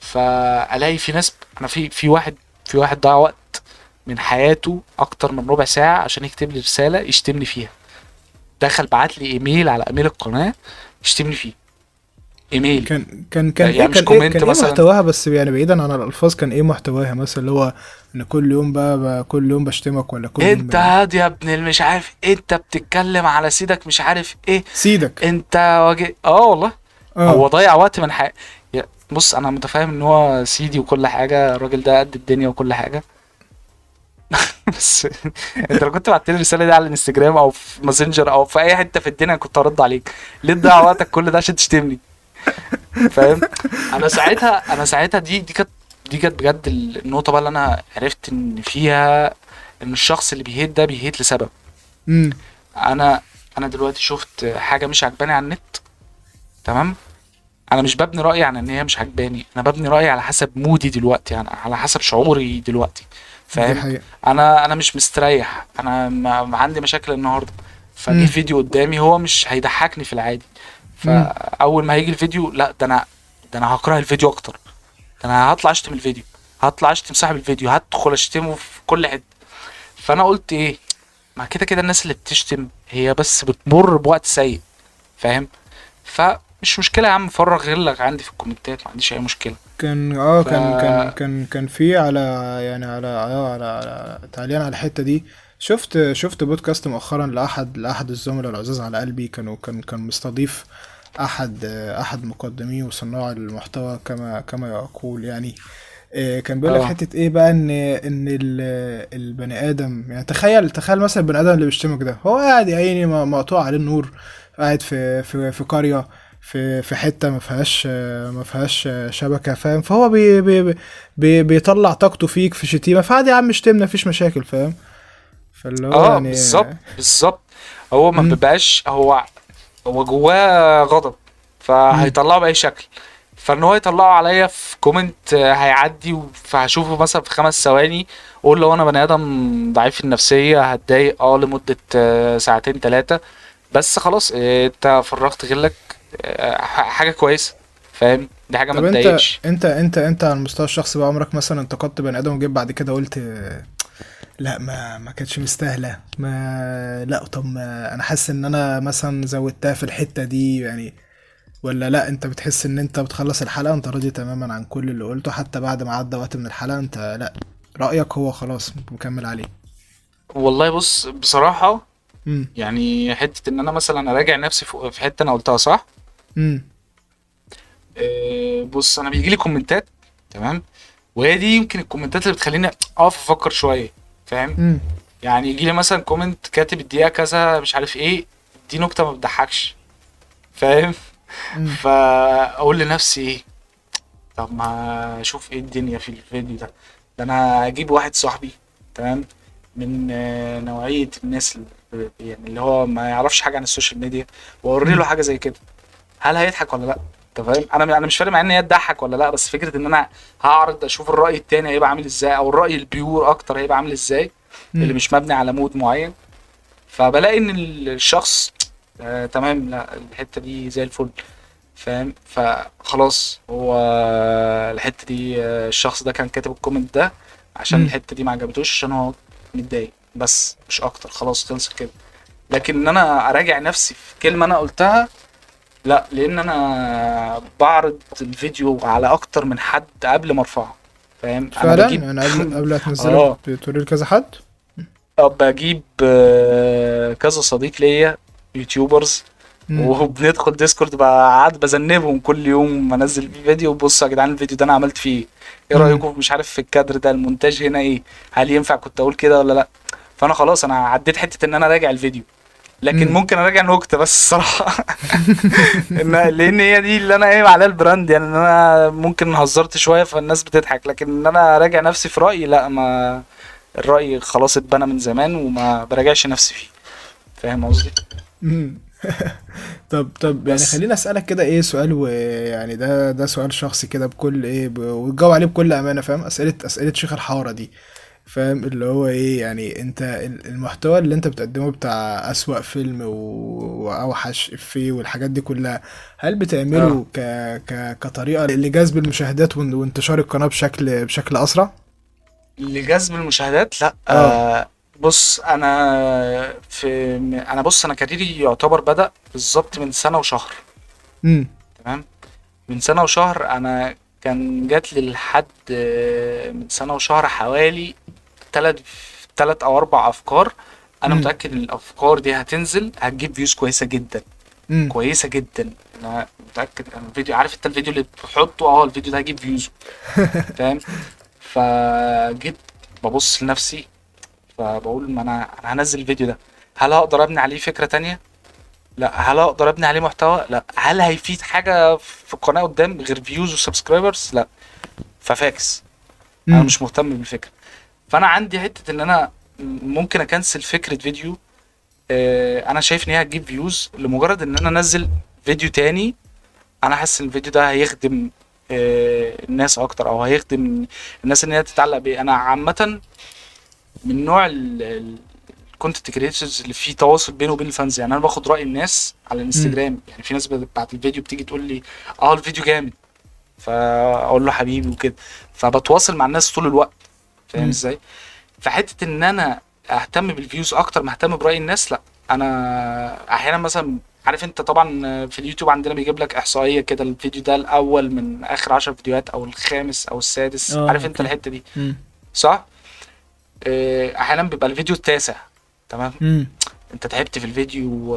فالاقي في ناس، انا في واحد ضيع وقت من حياته اكتر من ربع ساعة عشان يكتب لي رسالة يشتمني فيها. دخل بعت لي ايميل على ايميل القناة يشتمني فيه. ايميل. كان ايه يعني مش كان ايه كان كومنت ايه مثلا. محتواها؟ بس يعني بعيدا عن الالفاظ، كان ايه محتواها مثلا؟ اللي هو ان كل يوم بقى كل يوم بشتمك، ولا كل يوم انت هاد يا ابن مش عارف انت بتتكلم على سيدك مش عارف ايه. سيدك. انت والله. هو اه. ضيع وقت من حياتي. بص انا متفاهم ان هو سيدي وكل حاجة، الراجل ده قد الدنيا وكل حاجة. بس انت لو كنت بعت لي الرساله دي على الانستجرام او في ماسنجر او في اي حته في الدنيا كنت هرد عليك. ليه تضيع وقتك كل ده عشان تشتمني؟ فاهم. انا ساعتها دي كانت بجد النقطه بقى اللي انا عرفت ان فيها ان الشخص اللي بيهيت ده بيهيت لسبب. امم. انا انا دلوقتي شفت حاجه مش عجباني على النت، تمام، انا مش ببني رايي عن ان هي مش عجباني، انا ببني رايي على حسب مودي دلوقتي، يعني على حسب شعوري دلوقتي، دي فاهم؟ حقيقة. انا مش مستريح، انا عندي مشاكل النهارده، فجه امم. فيديو قدامي هو مش هيضحكني في العادي، امم. فاول ما هيجي الفيديو لا ده انا هكره الفيديو اكتر، ده انا هطلع اشتم الفيديو، هطلع اشتم صاحب الفيديو، هدخل اشتمه في كل حته. فانا قلت ايه، ما كده كده الناس اللي بتشتم هي بس بتمر بوقت سيء، فاهم؟ فمش مشكله يا عم، فرغ غلك عندي في الكومنتات، ما عنديش اي مشكله. كان ف كان في على، يعني على تعليقا على الحتة دي. شفت بودكاست مؤخرا لأحد الزملاء العزاز على قلبي، كان مستضيف أحد مقدمي وصناع المحتوى كما يقول يعني. كان بيقول لك اه حتة ايه بقى، ان البني ادم، يعني تخيل مثلا البني ادم اللي بيشتمك ده هو قاعد يا عيني مقطوع عليه النور، قاعد في قرية، في حتة ما فيهاش شبكة، فاهم؟ فهو بيطلع طاقته فيك في شتيمة، فعادي يا عم اشتمنا، مفيش مشاكل، فاهم؟ فاللي هو اه يعني. بالظبط بالظبط. هو ما مم. بيبقاش هو جواه غضب، مم. فهيطلعه بأي شكل. فان هو يطلعه عليا في كومنت هيعدي فهشوفه مثلا في 5 ثواني، اقول لو انا بني ادم ضعيف النفسية هتضايق لمدة ساعتين 3، بس خلاص انت فرغت غلك، حاجة كويسة، فاهم؟ دي حاجة ما طب انت تضايقش. انت انت انت على المستوى الشخصي بقى، عمرك مثلا انتقدت بني ادم وجيت بعد كده قلت لا، ما كانتش مستاهله، لا طب ما انا حاسس ان انا مثلا زودتها في الحته دي يعني؟ ولا لا، انت بتحس ان انت بتخلص الحلقه انت راضي تماما عن كل اللي قلته، حتى بعد ما عدى وقت من الحلقه انت لا، رايك هو خلاص مكمل عليه؟ والله بص بصراحة، امم. يعني حتة ان انا مثلا اراجع نفسي في حتة انا قلتها صح. امم. بص انا بيجي لي كومنتات، تمام، وهي دي يمكن الكومنتات اللي بتخليني اقف افكر شويه، فاهم؟ امم. يعني يجي لي مثلا كومنت كاتب الدقيقه كذا مش عارف ايه، دي نكته ما بتضحكش، فاهم؟ امم. فاقول لنفسي ايه، طب ما اشوف ايه الدنيا في الفيديو ده، ده انا اجيب واحد صاحبي، تمام، من نوعيه الناس يعني اللي هو ما يعرفش حاجه عن السوشيال ميديا، واوري له امم. حاجه زي كده، هل هيضحك ولا لا؟ انت فاهم؟ انا مش فارق معايا ان هي تضحك ولا لا، بس فكره ان انا هعرض اشوف الراي التاني هيبقى عامل ازاي، او الراي البيور اكتر هيبقى عامل ازاي، اللي امم. مش مبني على مود معين. فبلاقي ان الشخص تمام، لا الحته دي زي الفل، فاهم؟ فخلاص هو الحته دي الشخص ده كان كاتب الكومنت ده عشان امم. الحته دي ما عجبتوش، عشان هو متضايق، بس مش اكتر، خلاص خلص كده. لكن ان انا اراجع نفسي في كلمه انا قلتها، لا، لان انا بعرض الفيديو على اكتر من حد قبل ما ارفعه، فاهم؟ انا فعلا بجيب يعني قبل ما تنزله اه بتوري لكذا حد؟ بجيب كذا صديق ليا يوتيوبرز، امم. وبندخل ديسكورد بقى قاعد بزنبهم كل يوم انزل فيه فيديو، بصوا يا جدعان الفيديو ده انا عملت فيه ايه، ايه امم. رايكم مش عارف في الكادر ده، المونتاج هنا ايه، هل ينفع كنت اقول كده ولا لا؟ فانا خلاص انا عديت حته ان انا راجع الفيديو، لكن امم. ممكن اراجع نكته بس الصراحه لان هي دي اللي انا قايم عليها البراند، يعني ان انا ممكن هزرت شويه فالناس بتضحك، لكن ان انا راجع نفسي في رايي لا، ما الراي خلاص اتبنى من زمان وما براجعش نفسي فيه، فاهم قصدي؟ امم. طب يعني بس خليني اسالك كده ايه سؤال، ويعني ده سؤال شخصي كده بكل ايه وتجاوب عليه بكل امانه، فاهم؟ اسئله شيخ الحاره دي، فاهم؟ اللي هو ايه يعني، انت المحتوى اللي انت بتقدمه بتاع اسوأ فيلم واوحش افيه والحاجات دي كلها، هل اه بتعمله كطريقه لجذب المشاهدات وانتشار القناه بشكل اسرع؟ لجذب المشاهدات لا، اه. بص انا كاريري يعتبر بدأ بالظبط من سنه وشهر، امم. تمام، من سنه وشهر انا كان جات لي لحد من سنه وشهر حوالي تلات تلات او 4 افكار، انا امم. متاكد ان الافكار دي هتنزل هتجيب فيوز كويسه جدا، امم. كويسه جدا، انا متاكد. انا الفيديو، عارف انت الفيديو اللي بتحطه الفيديو ده هيجيب فيوز، فاهم؟ فجيت ببص لنفسي، فبقول ما انا هنزل الفيديو ده، هل هقدر ابني عليه فكره تانية؟ لا. هل هقدر ابني عليه محتوى؟ لا. هل هيفيد حاجه في القناه قدام غير فيوز وسبسكرايبرز؟ لا. ففاكس، انا امم. مش مهتم بالفكره. فانا عندي حته ان انا ممكن اكنسل فكره فيديو انا شايف ان هي هتجيب فيوز لمجرد ان انا انزل فيديو تاني. انا حاسس ان الفيديو ده هيخدم الناس اكتر، او هيخدم الناس ان هي تتعلق بيه. انا عامه من نوع الكونتنت كريتورز اللي فيه تواصل بينه وبين الفانز. يعني انا باخد راي الناس على امم. الانستجرام، يعني في ناس بعد الفيديو بتيجي تقول لي اه الفيديو جامد، فاقول له حبيبي وكده. فبتواصل مع الناس طول الوقت، فاهم امم. ازاي؟ فحته ان انا اهتم بالفيوز اكتر ما اهتم براي الناس، لا. انا احيانا مثلا، عارف انت طبعا في اليوتيوب عندنا بيجيب لك احصائيه كده، الفيديو ده الاول من اخر 10 فيديوهات او الخامس او السادس، اه عارف انت اوكي. الحته دي؟ امم. صح. احيانا بيبقى الفيديو التاسع، تمام. امم. انت تعبت في الفيديو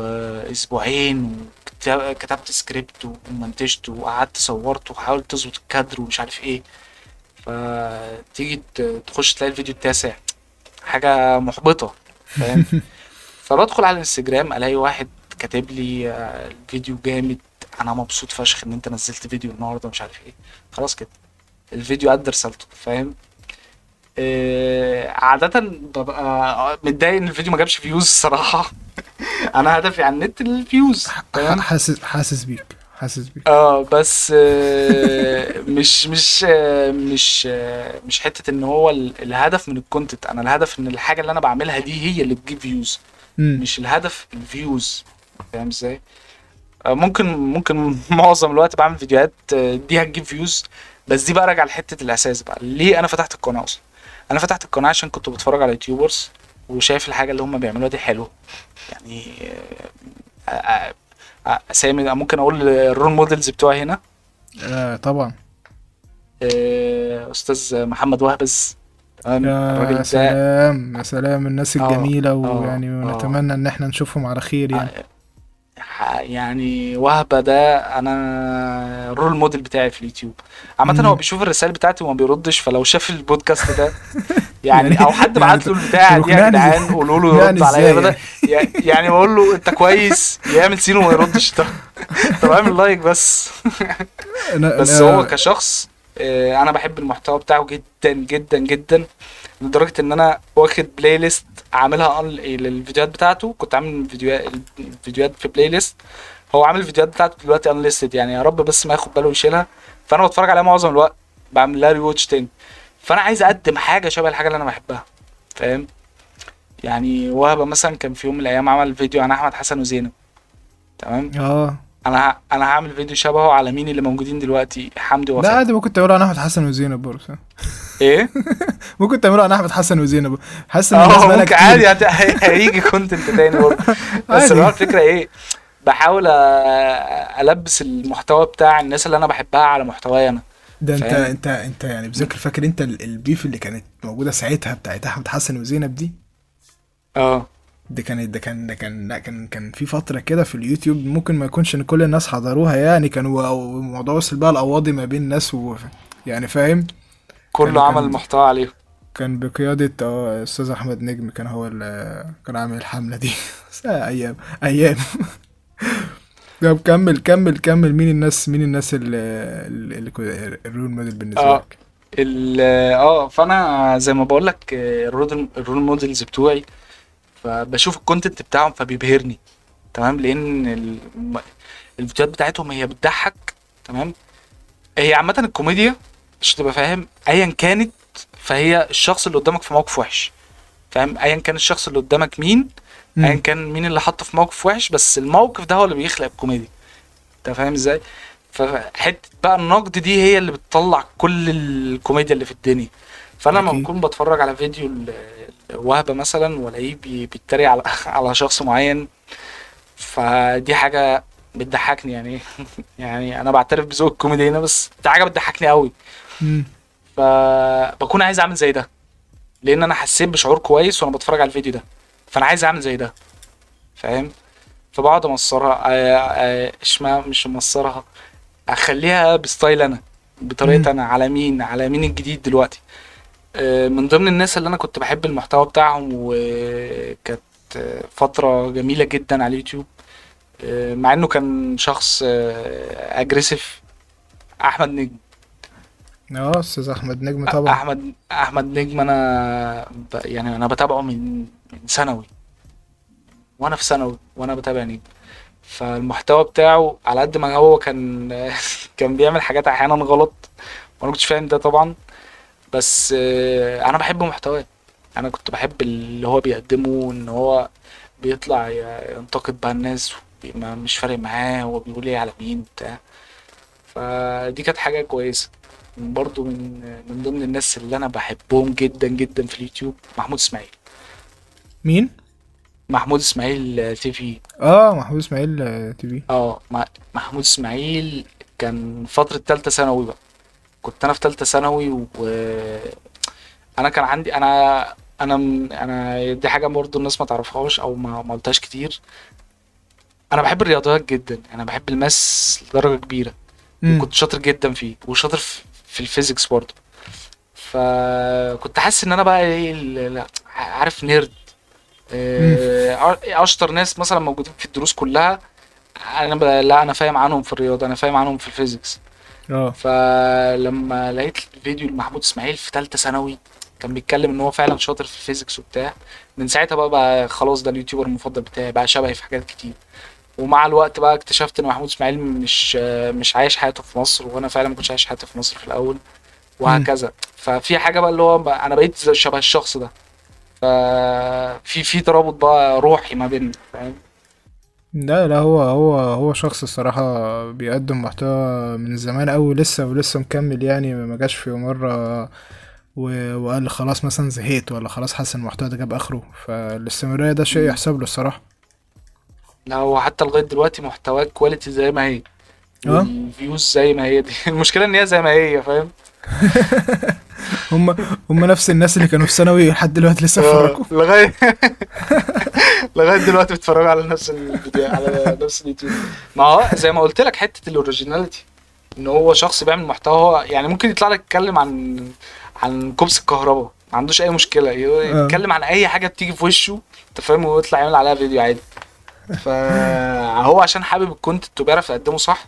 اسبوعين، وكتبت سكريبت ومنتجت وقعدت صورت وحاولت تظبط الكادر ومش عارف ايه، فتيجي تخش تلاقي الفيديو التاسع، حاجة محبطة، فاهم؟ فبدخل على الانستجرام الاقي واحد كاتب لي الفيديو جامد، انا مبسوط فشخ ان انت نزلت فيديو النهارده مش عارف ايه. خلاص كده الفيديو قد رسالته، فاهم؟ عادة ببقى متضايق ان الفيديو ما جابش فيوز الصراحة. انا هدفي على النت الفيوز، تمام. حاسس بيك، حاسس بيك. اه بس مش حتة ان هو الهدف من الكونتنت. انا الهدف ان الحاجة اللي انا بعملها دي هي اللي بتجيب فيوز، امم. مش الهدف الفيوز، فاهم ازاي؟ ممكن معظم الوقت بعمل فيديوهات دي هتجيب فيوز. بس دي بقى راجع لحتة الاساس بقى، ليه انا فتحت القناة اصلا؟ انا فتحت القناة عشان كنت بتفرج على يوتيوبرز وشايف الحاجة اللي هم بيعملوها دي حلوة. يعني اسامي ممكن اقول الرول موديلز بتوعي هنا. طبعا. استاذ محمد وهبز، تمام. يا الراجل ده سلام يا سلام، الناس اه الجميلة، اه ويعني اه ونتمنى ان احنا نشوفهم على خير يعني. يعني وهبة ده انا الرول موديل بتاعي في اليوتيوب. عامة هو امم. بيشوف الرسائل بتاعتي وما بيردش، فلو شاف البودكاست ده يعني يعني، او حد يعني بعت له البتاع طب دي، يا اقنعني ازاي؟ جدعان قولوا له اقنعني يرد عليا ازاي بدل. يعني؟ يعني بقول له انت كويس يعمل سين وما يردش. طب طب اعمل لايك بس. بس هو انا كشخص انا بحب المحتوى بتاعه جدا جدا جدا، لدرجة ان انا واخد بلاي ليست عاملها للفيديوهات بتاعته. كنت عامل الفيديوهات في بلاي ليست، هو عامل الفيديوهات بتاعته دلوقتي انليستد، يعني يا رب بس ما ياخد باله ويشيلها. فانا بتفرج عليها معظم الوقت، بعمل لها ريواتش تاني. فانا عايز اقدم حاجة شبه الحاجة اللي انا بحبها، فاهم؟ يعني وهبة مثلا كان في يوم من الايام عمل فيديو عن احمد حسن وزينب، تمام. اه. انا هعمل فيديو شبهه على مين اللي موجودين دلوقتي، حمدي لا ووفاء. عادي، ممكن تعملوا عن احمد حسن وزينب برضه، صح؟ ايه. ممكن تعملوا عن احمد حسن وزينب. حاسس ان الناس اه بقالها ممكن كتير. عادي، هيجي كونتنت تاني برضه. بس اللي هو عادي. الفكره ايه، بحاول البس المحتوى بتاع الناس اللي انا بحبها على محتواي انا، ده فاهم؟ انت يعني بذكر، فاكر انت البيف اللي كانت موجوده ساعتها بتاعت احمد حسن وزينب دي؟ اه ده كان في فتره كده في اليوتيوب، ممكن ما يكونش ان كل الناس حضروها يعني، كانوا الموضوع وصل بقى القواضي ما بين الناس يعني فاهم. كله كان عمل كان محتوى عليه. كان بقيادة استاذ احمد نجم، كان هو اللي كان عامل الحملة دي. بس ايام ايام. طب كمل، مين الناس الرول موديل بالنسبة اه لك؟ فانا زي ما بقول لك الرول موديلز بتوعي، فبشوف الكونتنت بتاعهم فبيبهرني، تمام. لان الفيديوهات بتاعتهم هي بتضحك، تمام. هي عامه الكوميديا عشان تبقى فاهم ايا كانت، فهي الشخص اللي قدامك في موقف وحش، فاهم؟ ايا كان الشخص اللي قدامك مين، ايا امم. كان مين اللي حطه في موقف وحش، بس الموقف ده هو اللي بيخلق الكوميديا، انت فاهم ازاي؟ فحته بقى النقد دي هي اللي بتطلع كل الكوميديا اللي في الدنيا. فانا لما اكيد. بكون بتفرج على فيديو وهبه مثلا والاقيه بيتريق على على شخص معين، فدي حاجه بتضحكني يعني. يعني انا بعترف بذوق الكوميدي هنا، بس دي حاجه بتضحكني قوي. امم. فبكون عايز اعمل زي ده، لان انا حسيت بشعور كويس وانا بتفرج على الفيديو ده، فانا عايز اعمل زي ده، فاهم؟ فبقعد امصرها اشمع مش امصرها، اخليها بستايل انا، بطريقه امم. انا، على مين الجديد دلوقتي. من ضمن الناس اللي انا كنت بحب المحتوى بتاعهم، وكانت فتره جميله جدا على اليوتيوب، مع انه كان شخص اجريسيف، احمد نجم. اه استاذ احمد نجم طبعا. احمد نجم، انا يعني انا بتابعه من ثانوي، وانا في ثانوي وانا بتابع نجم. فالمحتوى بتاعه على قد ما هو كان كان بيعمل حاجات احيانا غلط، وانا كنتش فاهم ده طبعا. بس انا بحب محتواه. انا كنت بحب اللي هو بيقدمه، ان هو بيطلع ينتقد بقى الناس، مش فارق معاه هو بيقول ايه على مين بتاع. فدي كانت حاجة كويسة. برضو من ضمن الناس اللي انا بحبهم جدا جدا في اليوتيوب محمود اسماعيل. مين؟ محمود اسماعيل تي في. اه محمود اسماعيل تي في. اه محمود اسماعيل كان فترة تالتة ثانوي بقى. كنت انا في تالتة ثانوي، انا كان عندي انا دي حاجة برضو الناس ما تعرفهاش او ما قلتهاش كتير. انا بحب الرياضيات جدا، انا بحب الماس لدرجة كبيرة. امم. وكنت شاطر جدا فيه، وشاطر في الفيزيكس برضو. فكنت حاسس ان انا بقى ايه عارف نيرد. امم. اشطر ناس مثلا موجودين في الدروس كلها. لا انا فاهم عنهم في الرياضه، انا فاهم عنهم في الفيزيكس. اه. فلما لقيت فيديو لمحمود اسماعيل في ثالثه ثانوي كان بيتكلم ان هو فعلا شاطر في الفيزيكس وبتاع، من ساعتها بقى خلاص ده اليوتيوبر المفضل بتاعي، بقى شبهي في حاجات كتير. ومع الوقت بقى اكتشفت ان محمود اسماعيل مش عايش حياته في مصر، وانا فعلا ما كنتش عايش حياتي في مصر في الاول، امم. وهكذا. ففي حاجه بقى اللي هو بقى انا بقيت شبه الشخص ده. ففي ترابط بقى روحي ما بيننا، فاهم. لا لا، هو شخص الصراحة بيقدم محتوى من زمان أوي، ولسه مكمل يعني، ما جاش في مرة وقال خلاص مثلا زهقت، ولا خلاص حاسس ان المحتوى ده جاب اخره. فالاستمرارية ده شيء مم. يحسب له الصراحة. لا هو حتى لغايه دلوقتي محتواه كواليتي زي ما هي، اه. والفيوز زي ما هي دي المشكله ان هي زي ما هي، فاهم. هم هم نفس الناس اللي كانوا في ثانوي لحد دلوقتي لسه اه بيفرجوا. لغايه دلوقتي بتتفرجوا على نفس الفيديو على نفس اليوتيوب. ما هو زي ما قلت لك حته الاوريجيناليتي، ان هو شخص بيعمل محتوى. هو يعني ممكن يطلع لك يتكلم عن كوبس الكهرباء، ما عندوش اي مشكله اه. يتكلم عن اي حاجه بتيجي في وشه، انت فاهم، ويطلع يعمل عليها فيديو عادي. فهو عشان حابب الكونتنت وبيعرف يقدمه صح،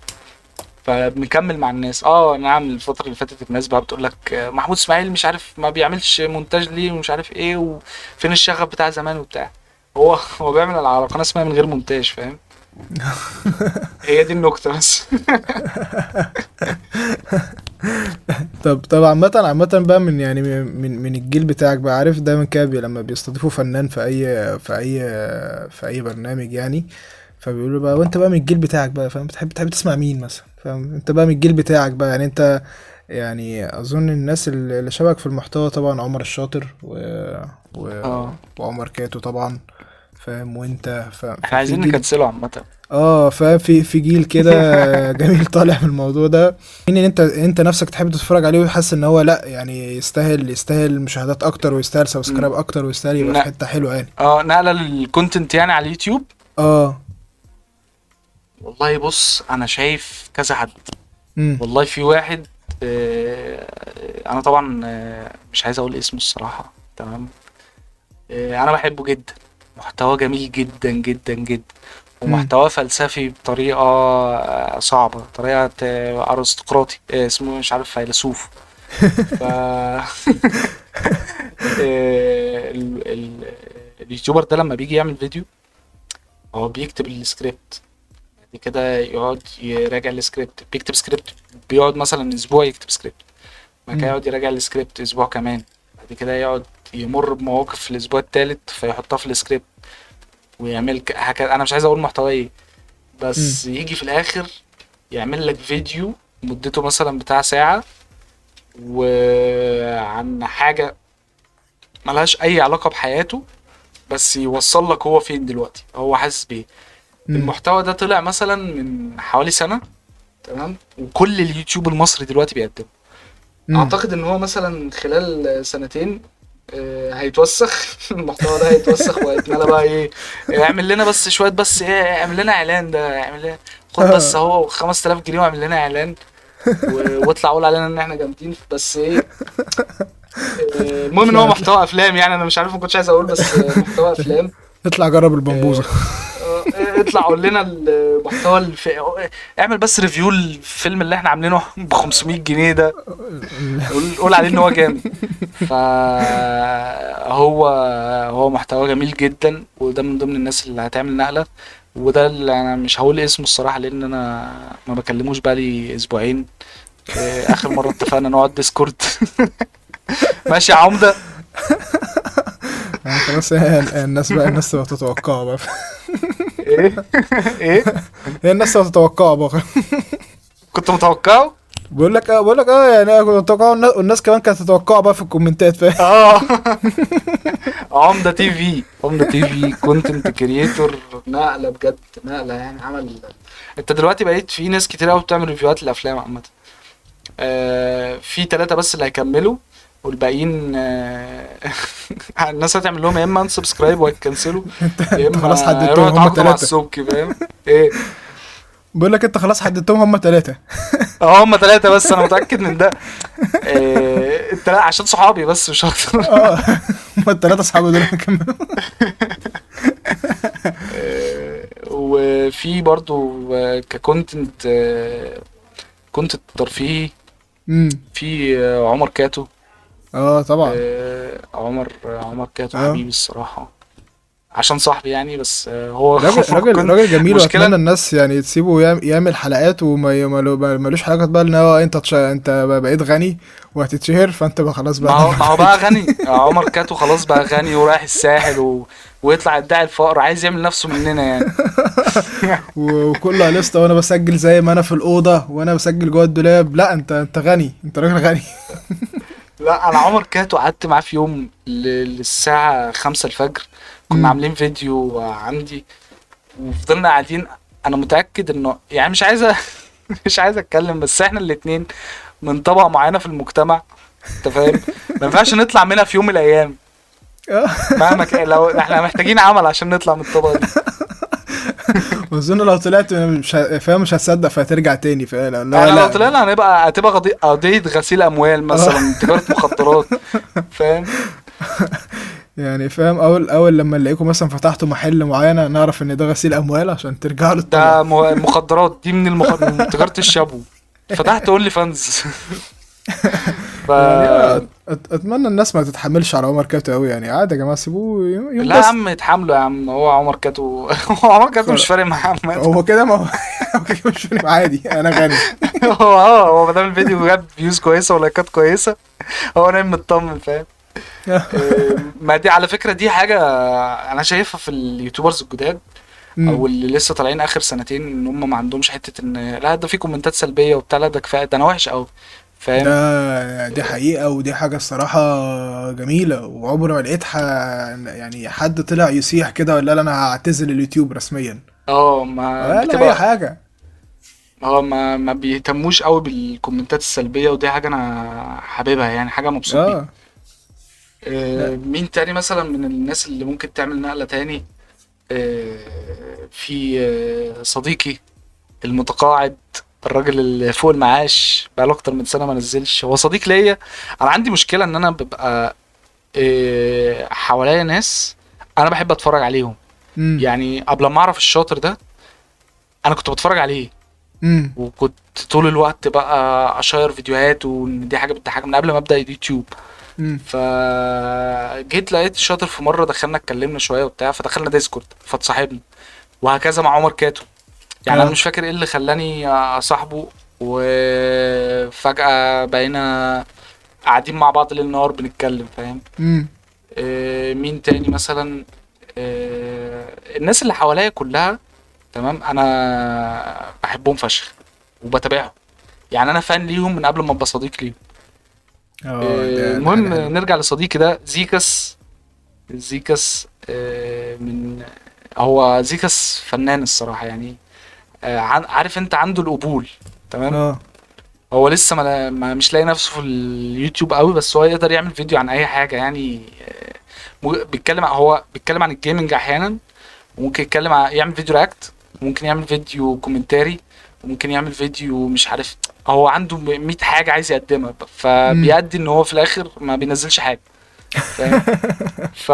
فبنكمل مع الناس. نعم الفترة اللي فاتت الناس بقى بتقول لك محمود اسماعيل مش عارف ما بيعملش مونتاج ليه ومش عارف ايه، وفين الشغف بتاع زمان وبتاع. هو بيعمل على قناة اسمها من غير مونتاج، فاهم. هي دي النكتة بس. طب عامة بقى، من يعني من الجيل بتاعك بقى، عارف دايما كده لما بيستضيفوا فنان في اي برنامج يعني، فبيقولوا بقى وانت بقى من الجيل بتاعك بقى، فاهم، بتحب تسمع مين مثلا، فاهم، انت بقى من الجيل بتاعك بقى يعني انت. يعني اظن الناس اللي شبك في المحتوى طبعا عمر الشاطر اه وعمر كاتو طبعا، فاهم، وانت احنا ففي عايزين جيل. نكنسله عامة. اه ففي جيل كده جميل طالع من الموضوع ده. مين ان انت نفسك تحب تتفرج عليه وحاسس ان هو لا يعني يستاهل مشاهدات اكتر، ويستاهل ن- سبسكرايب اكتر، ويستاهل يبقى في ن- حتة حلوة يعني. نقلة للكونتنت يعني على اليوتيوب. اه. والله بص انا شايف كذا حد. امم. والله في واحد، انا طبعا مش عايز اقول اسمه الصراحة، تمام. انا بحبه جدا، محتواه جميل جدا جدا جدا، امم. ومحتواه فلسفي بطريقة صعبة، طريقة أرستقراطي، اسمه مش عارف فيلسوف. ف اليوتيوبر ده لما بيجي يعمل فيديو هو بيكتب السكريبت، بعد كده يقعد يراجع السكريبت، بيكتب سكريبت، بيقعد مثلا اسبوع يكتب سكريبت، بعد كده امم. يقعد يراجع السكريبت اسبوع كمان، بعد كده يقعد يمر بمواقف في الاسبوع التالت فيحطها في السكريبت، ويعمل هكذا. انا مش عايز اقول محتوى ايه، امم. بس يجي في الاخر يعمل لك فيديو مدته مثلا بتاع ساعة، وعن حاجة ملهاش اي علاقة بحياته، بس يوصل لك هو فين دلوقتي، هو حاسس بيه. امم. المحتوى ده طلع مثلا من حوالي سنة، تمام، وكل اليوتيوب المصري دلوقتي بيقدمه. امم. اعتقد ان هو مثلا خلال سنتين هيتوسخ. المحتوى ده هيتوسخ وهيتملى بقى ايه، اعمل لنا بس شويه، بس ايه، اعمل لنا اعلان، ده اعمل لنا، خد بس اهو 5000 جنيه واعمل لنا اعلان، واطلع قول علينا ان احنا جامدين، بس ايه. المهم ان هو اطلع محتوى افلام، يعني انا مش عارف، ما كنتش عايز اقول، بس محتوى افلام. اطلع جرب البمبوزة. اه اطلع قول لنا المحتوى اعمل بس ريفيو الفيلم اللي احنا عاملينه ب 500 جنيه ده، قول عليه ان هو جامد. فهو هو محتوى جميل جدا، وده من ضمن الناس اللي هتعمل نقلة. وده اللي انا مش هقول اسمه الصراحة، لان انا ما بكلموش بقالي اسبوعين. اخر مرة اتفقنا نقعد ديسكورد. ماشي يا عمدة. يعني خلاص الناس بقى، الناس تبقى تتوقع بقى. ايه ايه هي الناس تبقى تتوقع بقى. كنت متوقعه. بقول لك يعني انا كنت متوقع، والناس كمان كانت تتوقع بقى في الكومنتات، فاهم. اه. عمدة تي في، عمدة تي في كونتنت كريتور، نقلة بجد، نقلة يعني. عمل انت دلوقتي بقيت في ناس كتير قوي بتعمل ريفيوهات للافلام عامة. في 3 بس اللي هيكملوا، والباقيين الناس هتعمل لهم يا اما انسبسكرايب وهيكنسلوا، يا انت خلاص اما حددتهم يروحوا هم يتعاقدوا مع 3. السبكي، فاهم ايه. بقول لك انت خلاص حددتهم هم 3. اه هم 3 بس، انا متأكد من ده. عشان صحابي بس مش اكتر. اه. هم ال3 اصحابي دول هيكملوا. وفي برضو ككونتنت، كونتنت ترفيهي، امم. في عمر كاتو. اه طبعا. عمر كاتو اه حبيبي الصراحة، عشان صاحبي يعني. بس هو راجل كنت راجل جميل، واتمنى مشكلة. الناس يعني تسيبه يعمل حلقات، ملوش حلقات بقى، ان هو انت بقيت غني وهتتشهر، فانت بقى خلاص ما بقى هو دمك ما هو خفيف. بقى غني، عمر كاتو خلاص بقى غني ورايح الساحل ويطلع يدعي الفقر، عايز يعمل نفسه مننا يعني. وكله على لسه، وانا بسجل زي ما انا في الاوضه، وانا بسجل جوه الدولاب. لا انت غني، انت راجل غني. لا انا عمر كاتو قعدت معاه في يوم للساعة 5 الفجر، كنا امم. عاملين فيديو عندي، وفضلنا قاعدين. انا متأكد انه يعني مش عايز اتكلم، بس احنا الاتنين من طبقة معينة في المجتمع، انت فاهم. ما ينفعش نطلع منها في يوم من الايام، مهما كان. لو احنا محتاجين عمل عشان نطلع من الطبقة دي. واظن لو طلعت مش فاهم، مش هتصدق فهترجع تاني، فاهم، اللي هو احنا لو لا. طلعنا هتبقى قضية غسيل اموال اه. مثلا، تجارة مخدرات، فاهم. يعني فاهم، اول لما نلاقيكم مثلا فتحتوا محل معين، نعرف ان ده غسيل اموال عشان ترجعوا للطبقه. ده مخدرات دي من تجارة الشابو. فتحت اونلي فانز. ف يعني اتمنى الناس ما تتحملش على عمر كاتو قوي، يعني عادي يا جماعه، سيبوه لا يا ينبسط. عم اتحاملوا يا عم، هو عمر كاتو. هو عمر كاتو مش خلاص. فارق معاه عامة. هو كده، ما هو هو كده مش فاهم، عادي انا غني. هو ما دام الفيديو جاب فيوز كويسة ولايكات كويسة، هو نايم مطمن، فاهم. ما دي على فكرة دي حاجة انا شايفها في اليوتيوبرز الجداد، او امم. اللي لسه طالعين اخر سنتين، ان هم ما عندهمش حتة ان لا ده في كومنتات سلبية وبتاع، لا ده كفاية، ده انا وحش قوي، فاهم. دي حقيقة، ودي حاجة الصراحة جميلة، وعمري ما لقيت يعني حد طلع يصيح كده، ولا لا انا هعتزل اليوتيوب رسميا، اه ما ولا اي بتبقى، حاجة. اه ما بيهتموش قوي بالكومنتات السلبية، ودي حاجة انا حاببها يعني، حاجة مبسوط بيها. اه. لا. مين تاني مثلا من الناس اللي ممكن تعمل نقلة تاني؟ في صديقي المتقاعد، الراجل اللي فوق المعاش بقاله اكتر من سنة ما نزلش، هو صديق ليا. انا عندي مشكلة ان انا ببقى حواليا ناس انا بحب اتفرج عليهم. امم. يعني قبل ما اعرف الشاطر ده انا كنت بتفرج عليه، امم. وكنت طول الوقت بقى اشير فيديوهات، وان دي حاجه بتضحك من قبل ما ابدا اليوتيوب. امم. فجيت لقيت الشاطر في مره، دخلنا اتكلمنا شويه وبتاع، فدخلنا ديسكورد فاتصاحبنا، وهكذا مع عمر كاتو. يعني انا اه. مش فاكر ايه اللي خلاني اصاحبه، وفجاه بقينا قاعدين مع بعض ليل نهار بنتكلم، فاهم. امم. مين تاني مثلا؟ الناس اللي حواليا كلها تمام، انا بحبهم فشخ وبتابعهم، يعني انا فان ليهم من قبل ما ابقى صديق ليهم. اه. ده حاجة المهم حلوة. نرجع لصديقي ده زيكس. زيكس من هو زيكس فنان الصراحة يعني. عارف انت عنده القبول، تمام. اه. هو لسه مش لاقي نفسه في اليوتيوب قوي، بس هو يقدر يعمل فيديو عن اي حاجة يعني. هو بيتكلم عن الجيمنج احيانا، وممكن يعمل فيديو رياكت، ممكن يعمل فيديو كومنتاري، وممكن يعمل فيديو مش عارف. هو عنده 100 حاجة عايز يقدمها، امم. فبيأدي ان هو في الاخر ما بينزلش حاجة، فاهم. ف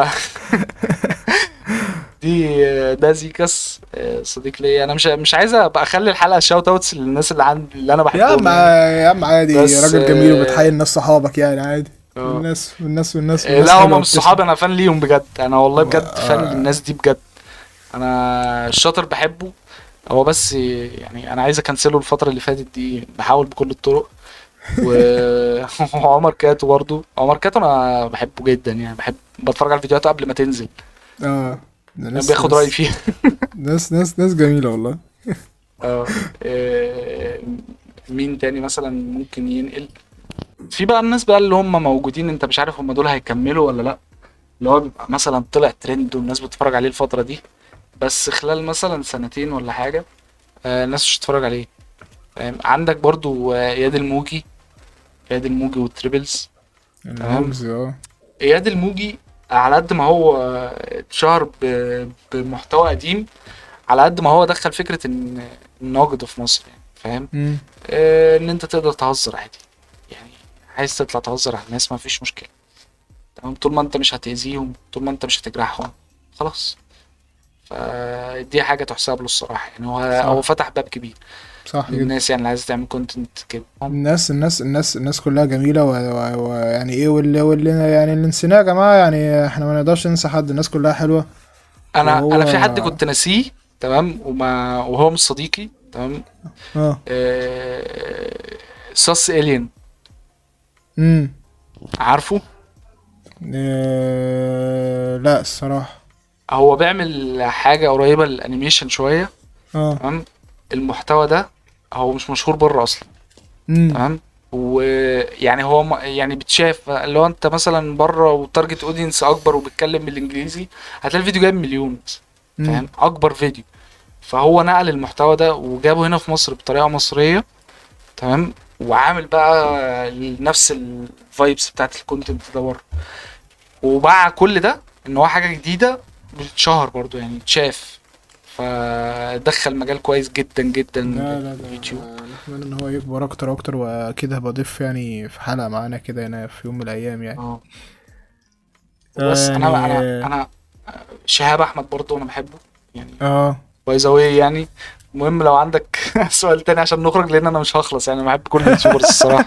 ده زيكس، صديق ليا. انا مش عايز ابقى اخلي الحلقه شاوت اوتس للناس اللي انا يا عم بحبهم يعني. يا عم عادي، بس راجل جميل وبتحيي الناس صحابك يعني عادي. آه، لا والناس هم حلوه مش صحابي، وبتسمع. انا فان ليهم بجد، انا والله بجد فان آه، للناس دي بجد. انا الشاطر بحبه. هو بس يعني انا عايز اكنسله الفتره اللي فاتت دي، بحاول بكل الطرق. و وعمر كاتو برضه، عمر كاتو انا بحبه جدا يعني، بتفرج على فيديوهاته قبل ما تنزل، اه، ده يعني ناس بياخد رايي ناس فيها. ناس جميله والله. اه. آه، مين تاني مثلا ممكن ينقل؟ في بقى الناس بقى اللي هم موجودين انت مش عارف هم دول هيكملوا ولا لا، اللي هو بيبقى مثلا طلع ترند والناس بتتفرج عليه الفترة دي، بس خلال مثلا سنتين ولا حاجة الناس مش هتتفرج عليه. فاهم؟ عندك برضو اياد الموجي، اياد الموجي والتريبلز. تمام. الموجز اه. اياد الموجي على قد ما هو اتشهر بمحتوى قديم، على قد ما هو دخل فكرة ان النقد في مصر يعني. فاهم؟ مم. ان انت تقدر تهزر عادي يعني، عايز تطلع تهزر على الناس ما فيش مشكلة. تمام، طول ما انت مش هتأذيهم، طول ما انت مش هتجرحهم، خلاص. فدي حاجة تحسب له الصراحة يعني، هو صح، فتح باب كبير صح جدا. للناس يعني اللي عايزة تعمل كونتنت كده. الناس كلها جميلة ويعني ايه، واللي يعني اللي نسيناه يا جماعة، يعني احنا ما نقدرش ننسى حد، الناس كلها حلوة. انا وهو في حد كنت ناسيه، تمام، وهو مش صديقي، تمام. اه. صاص الين، امم. عارفه؟ لا الصراحة. هو بيعمل حاجة قريبة للانيميشن شوية. اه. تمام. المحتوى ده هو مش مشهور بره اصلا. امم. تمام. ويعني هو يعني بتشاف لو انت مثلا بره وتارجت اودينس اكبر وبيتكلم بالانجليزي، هتلاقي الفيديو جايب مليون. امم. فاهم؟ اكبر فيديو. فهو نقل المحتوى ده وجابه هنا في مصر بطريقه مصريه. تمام. وعامل بقى نفس الفايبس بتاعت الكونتنت ده بره، وباع كل ده ان هو حاجه جديده بتتشهر برضو يعني، اتشاف، فدخل مجال كويس جدا جدا لا لليوتيوب. نتمنى ان هو يكبر اكتر واكتر، واكيد هبقى ضيف يعني في حلقة معانا كده هنا في يوم من الايام يعني. اه. وبس انا يعني انا انا شهاب احمد برضو انا بحبه يعني، اه. باي ذا واي يعني. المهم لو عندك سؤال تاني عشان نخرج، لان انا مش هخلص يعني، أنا بحب كل اليوتيوبرز الصراحه،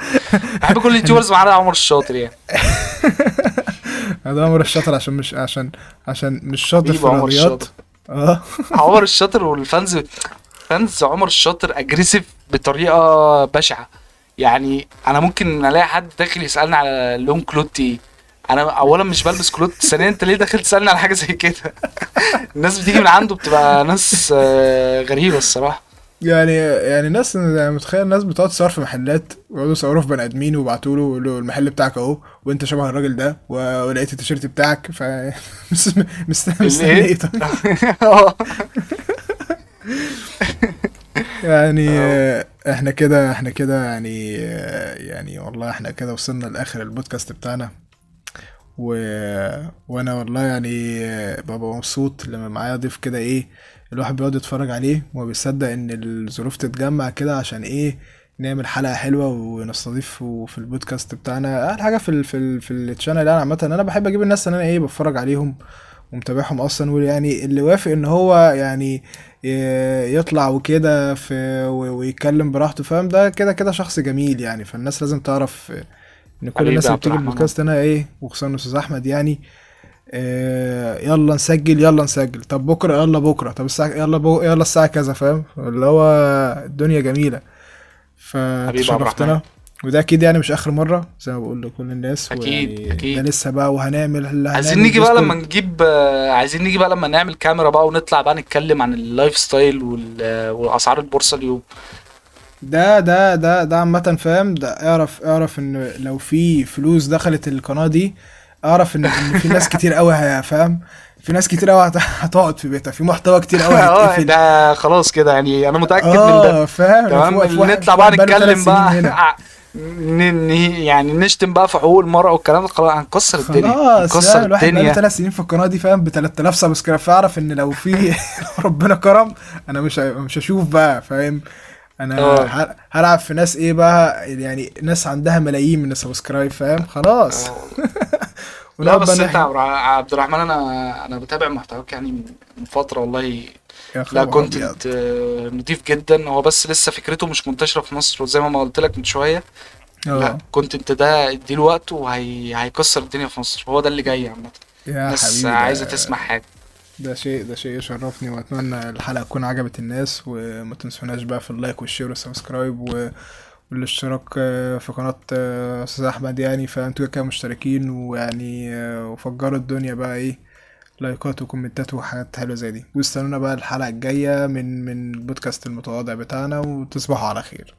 بحب كل اليوتيوبرز ما عدا عمر الشاطر يعني. ده عمر الشاطر عشان مش شاطر في حبيبي عمر الرياضيات. الشاطر. اه. عمر الشاطر والفانز، فانز عمر الشاطر اجريسيف بطريقه بشعه يعني. انا ممكن الاقي حد داخل يسالني على لون كلوت ايه، انا اولا مش بلبس كلوت، ثانيا انت ليه داخل تسالني على حاجه زي كده؟ الناس بتيجي من عنده بتبقى ناس غريبه الصراحه. يعني ناس، يعني متخيل ناس بتقعد تصور في محلات ويقعدوا يصوروا في بني ادمين ويبعتوا له يقولوا له المحل بتاعك اهو، وانت شبه الراجل ده، ولقيت التيشيرت بتاعك مستني الايه؟ ايه طيب؟ اه. يعني اه. احنا كده يعني، يعني والله احنا كده وصلنا لاخر البودكاست بتاعنا. و... وانا والله يعني ببقى مبسوط لما معايا ضيف كده، ايه الواحد بيقعد يتفرج عليه وما بيصدق ان الظروف تتجمع كده عشان ايه، نعمل حلقة حلوة ونستضيفه في البودكاست بتاعنا. احلى حاجة في التشانل يعني عامة، انا بحب اجيب الناس اللي انا ايه بتفرج عليهم ومتابعهم اصلا، ويعني اللي وافق ان هو يعني يطلع وكده ويتكلم براحته، فاهم؟ ده كده كده شخص جميل يعني، فالناس لازم تعرف ان كل حبيبي الناس يا اللي عبد بتيجي الرحمن. البودكاست هنا ايه، وخصوصا استاذ احمد يعني، يلا نسجل، طب بكره، يلا بكره، طب الساعه، يلا الساعه كذا، فاهم اللي هو الدنيا جميله. حبيبي يا عبد الرحمن. فتشرفتنا. وده اكيد يعني مش اخر مره زي ما بقول لكل الناس، اكيد ويعني ده اكيد. لسه بقى، وهنعمل اللي عايزين هنعمل نيجي بقى لما ديسكورد. نجيب عايزين نيجي بقى لما نعمل كاميرا بقى ونطلع بقى نتكلم عن اللايف ستايل واسعار البورصة اليوم. ده عامة فاهم، ده اعرف ان لو في فلوس دخلت القناة دي، اعرف ان في ناس كتير قوي فاهم، في ناس كتير قوي هتقعد في بيتها، في محتوى كتير قوي اه هيتقفل. ده خلاص كده يعني، انا متأكد من ده. اه فاهم، لو تمام، اللي نطلع في بقى واحد بقاله نتكلم 3 سنين بقى هنا. يعني نشتم بقى في حقوق المرأة والكلام ده، خلاص هنكسر الدنيا، خلاص هنكسر فاهم، الواحد بقاله الدنيا. 3 سنين في القناة دي فاهم، ب 3000 سبسكرايب، فاعرف ان لو في لو ربنا كرم، انا مش هشوف بقى فاهم. انا اه. هلعب في ناس ايه بقى، يعني ناس عندها ملايين من السبسكرايب فاهم، خلاص. اه والله. لا ونقعد بقى بس انت يا نحكي. عبد الرحمن، انا بتابع محتواك يعني من فتره والله. يا لا خبر ابيض. كونتنت نضيف جدا، هو بس لسه فكرته مش منتشره في مصر، وزي ما قلت لك من شويه. لا اه كونتنت ده اديله وقت هيكسر الدنيا في مصر، هو ده اللي جاي عامه. يا ناس حبيبي، عايزه ده تسمع حاجه. ده شيء يشرفني، واتمنى الحلقة تكون عجبت الناس، وما تنسوناش بقى في اللايك والشير والسبسكرايب والاشتراك في قناة استاذ احمد يعني. فانتوا كده مشتركين، ويعني وفجروا الدنيا بقى ايه، لايكات وكومنتات وحاجات حلوة زي دي. واستنونا بقى الحلقة الجاية من البودكاست المتواضع بتاعنا، وتصبحوا على خير.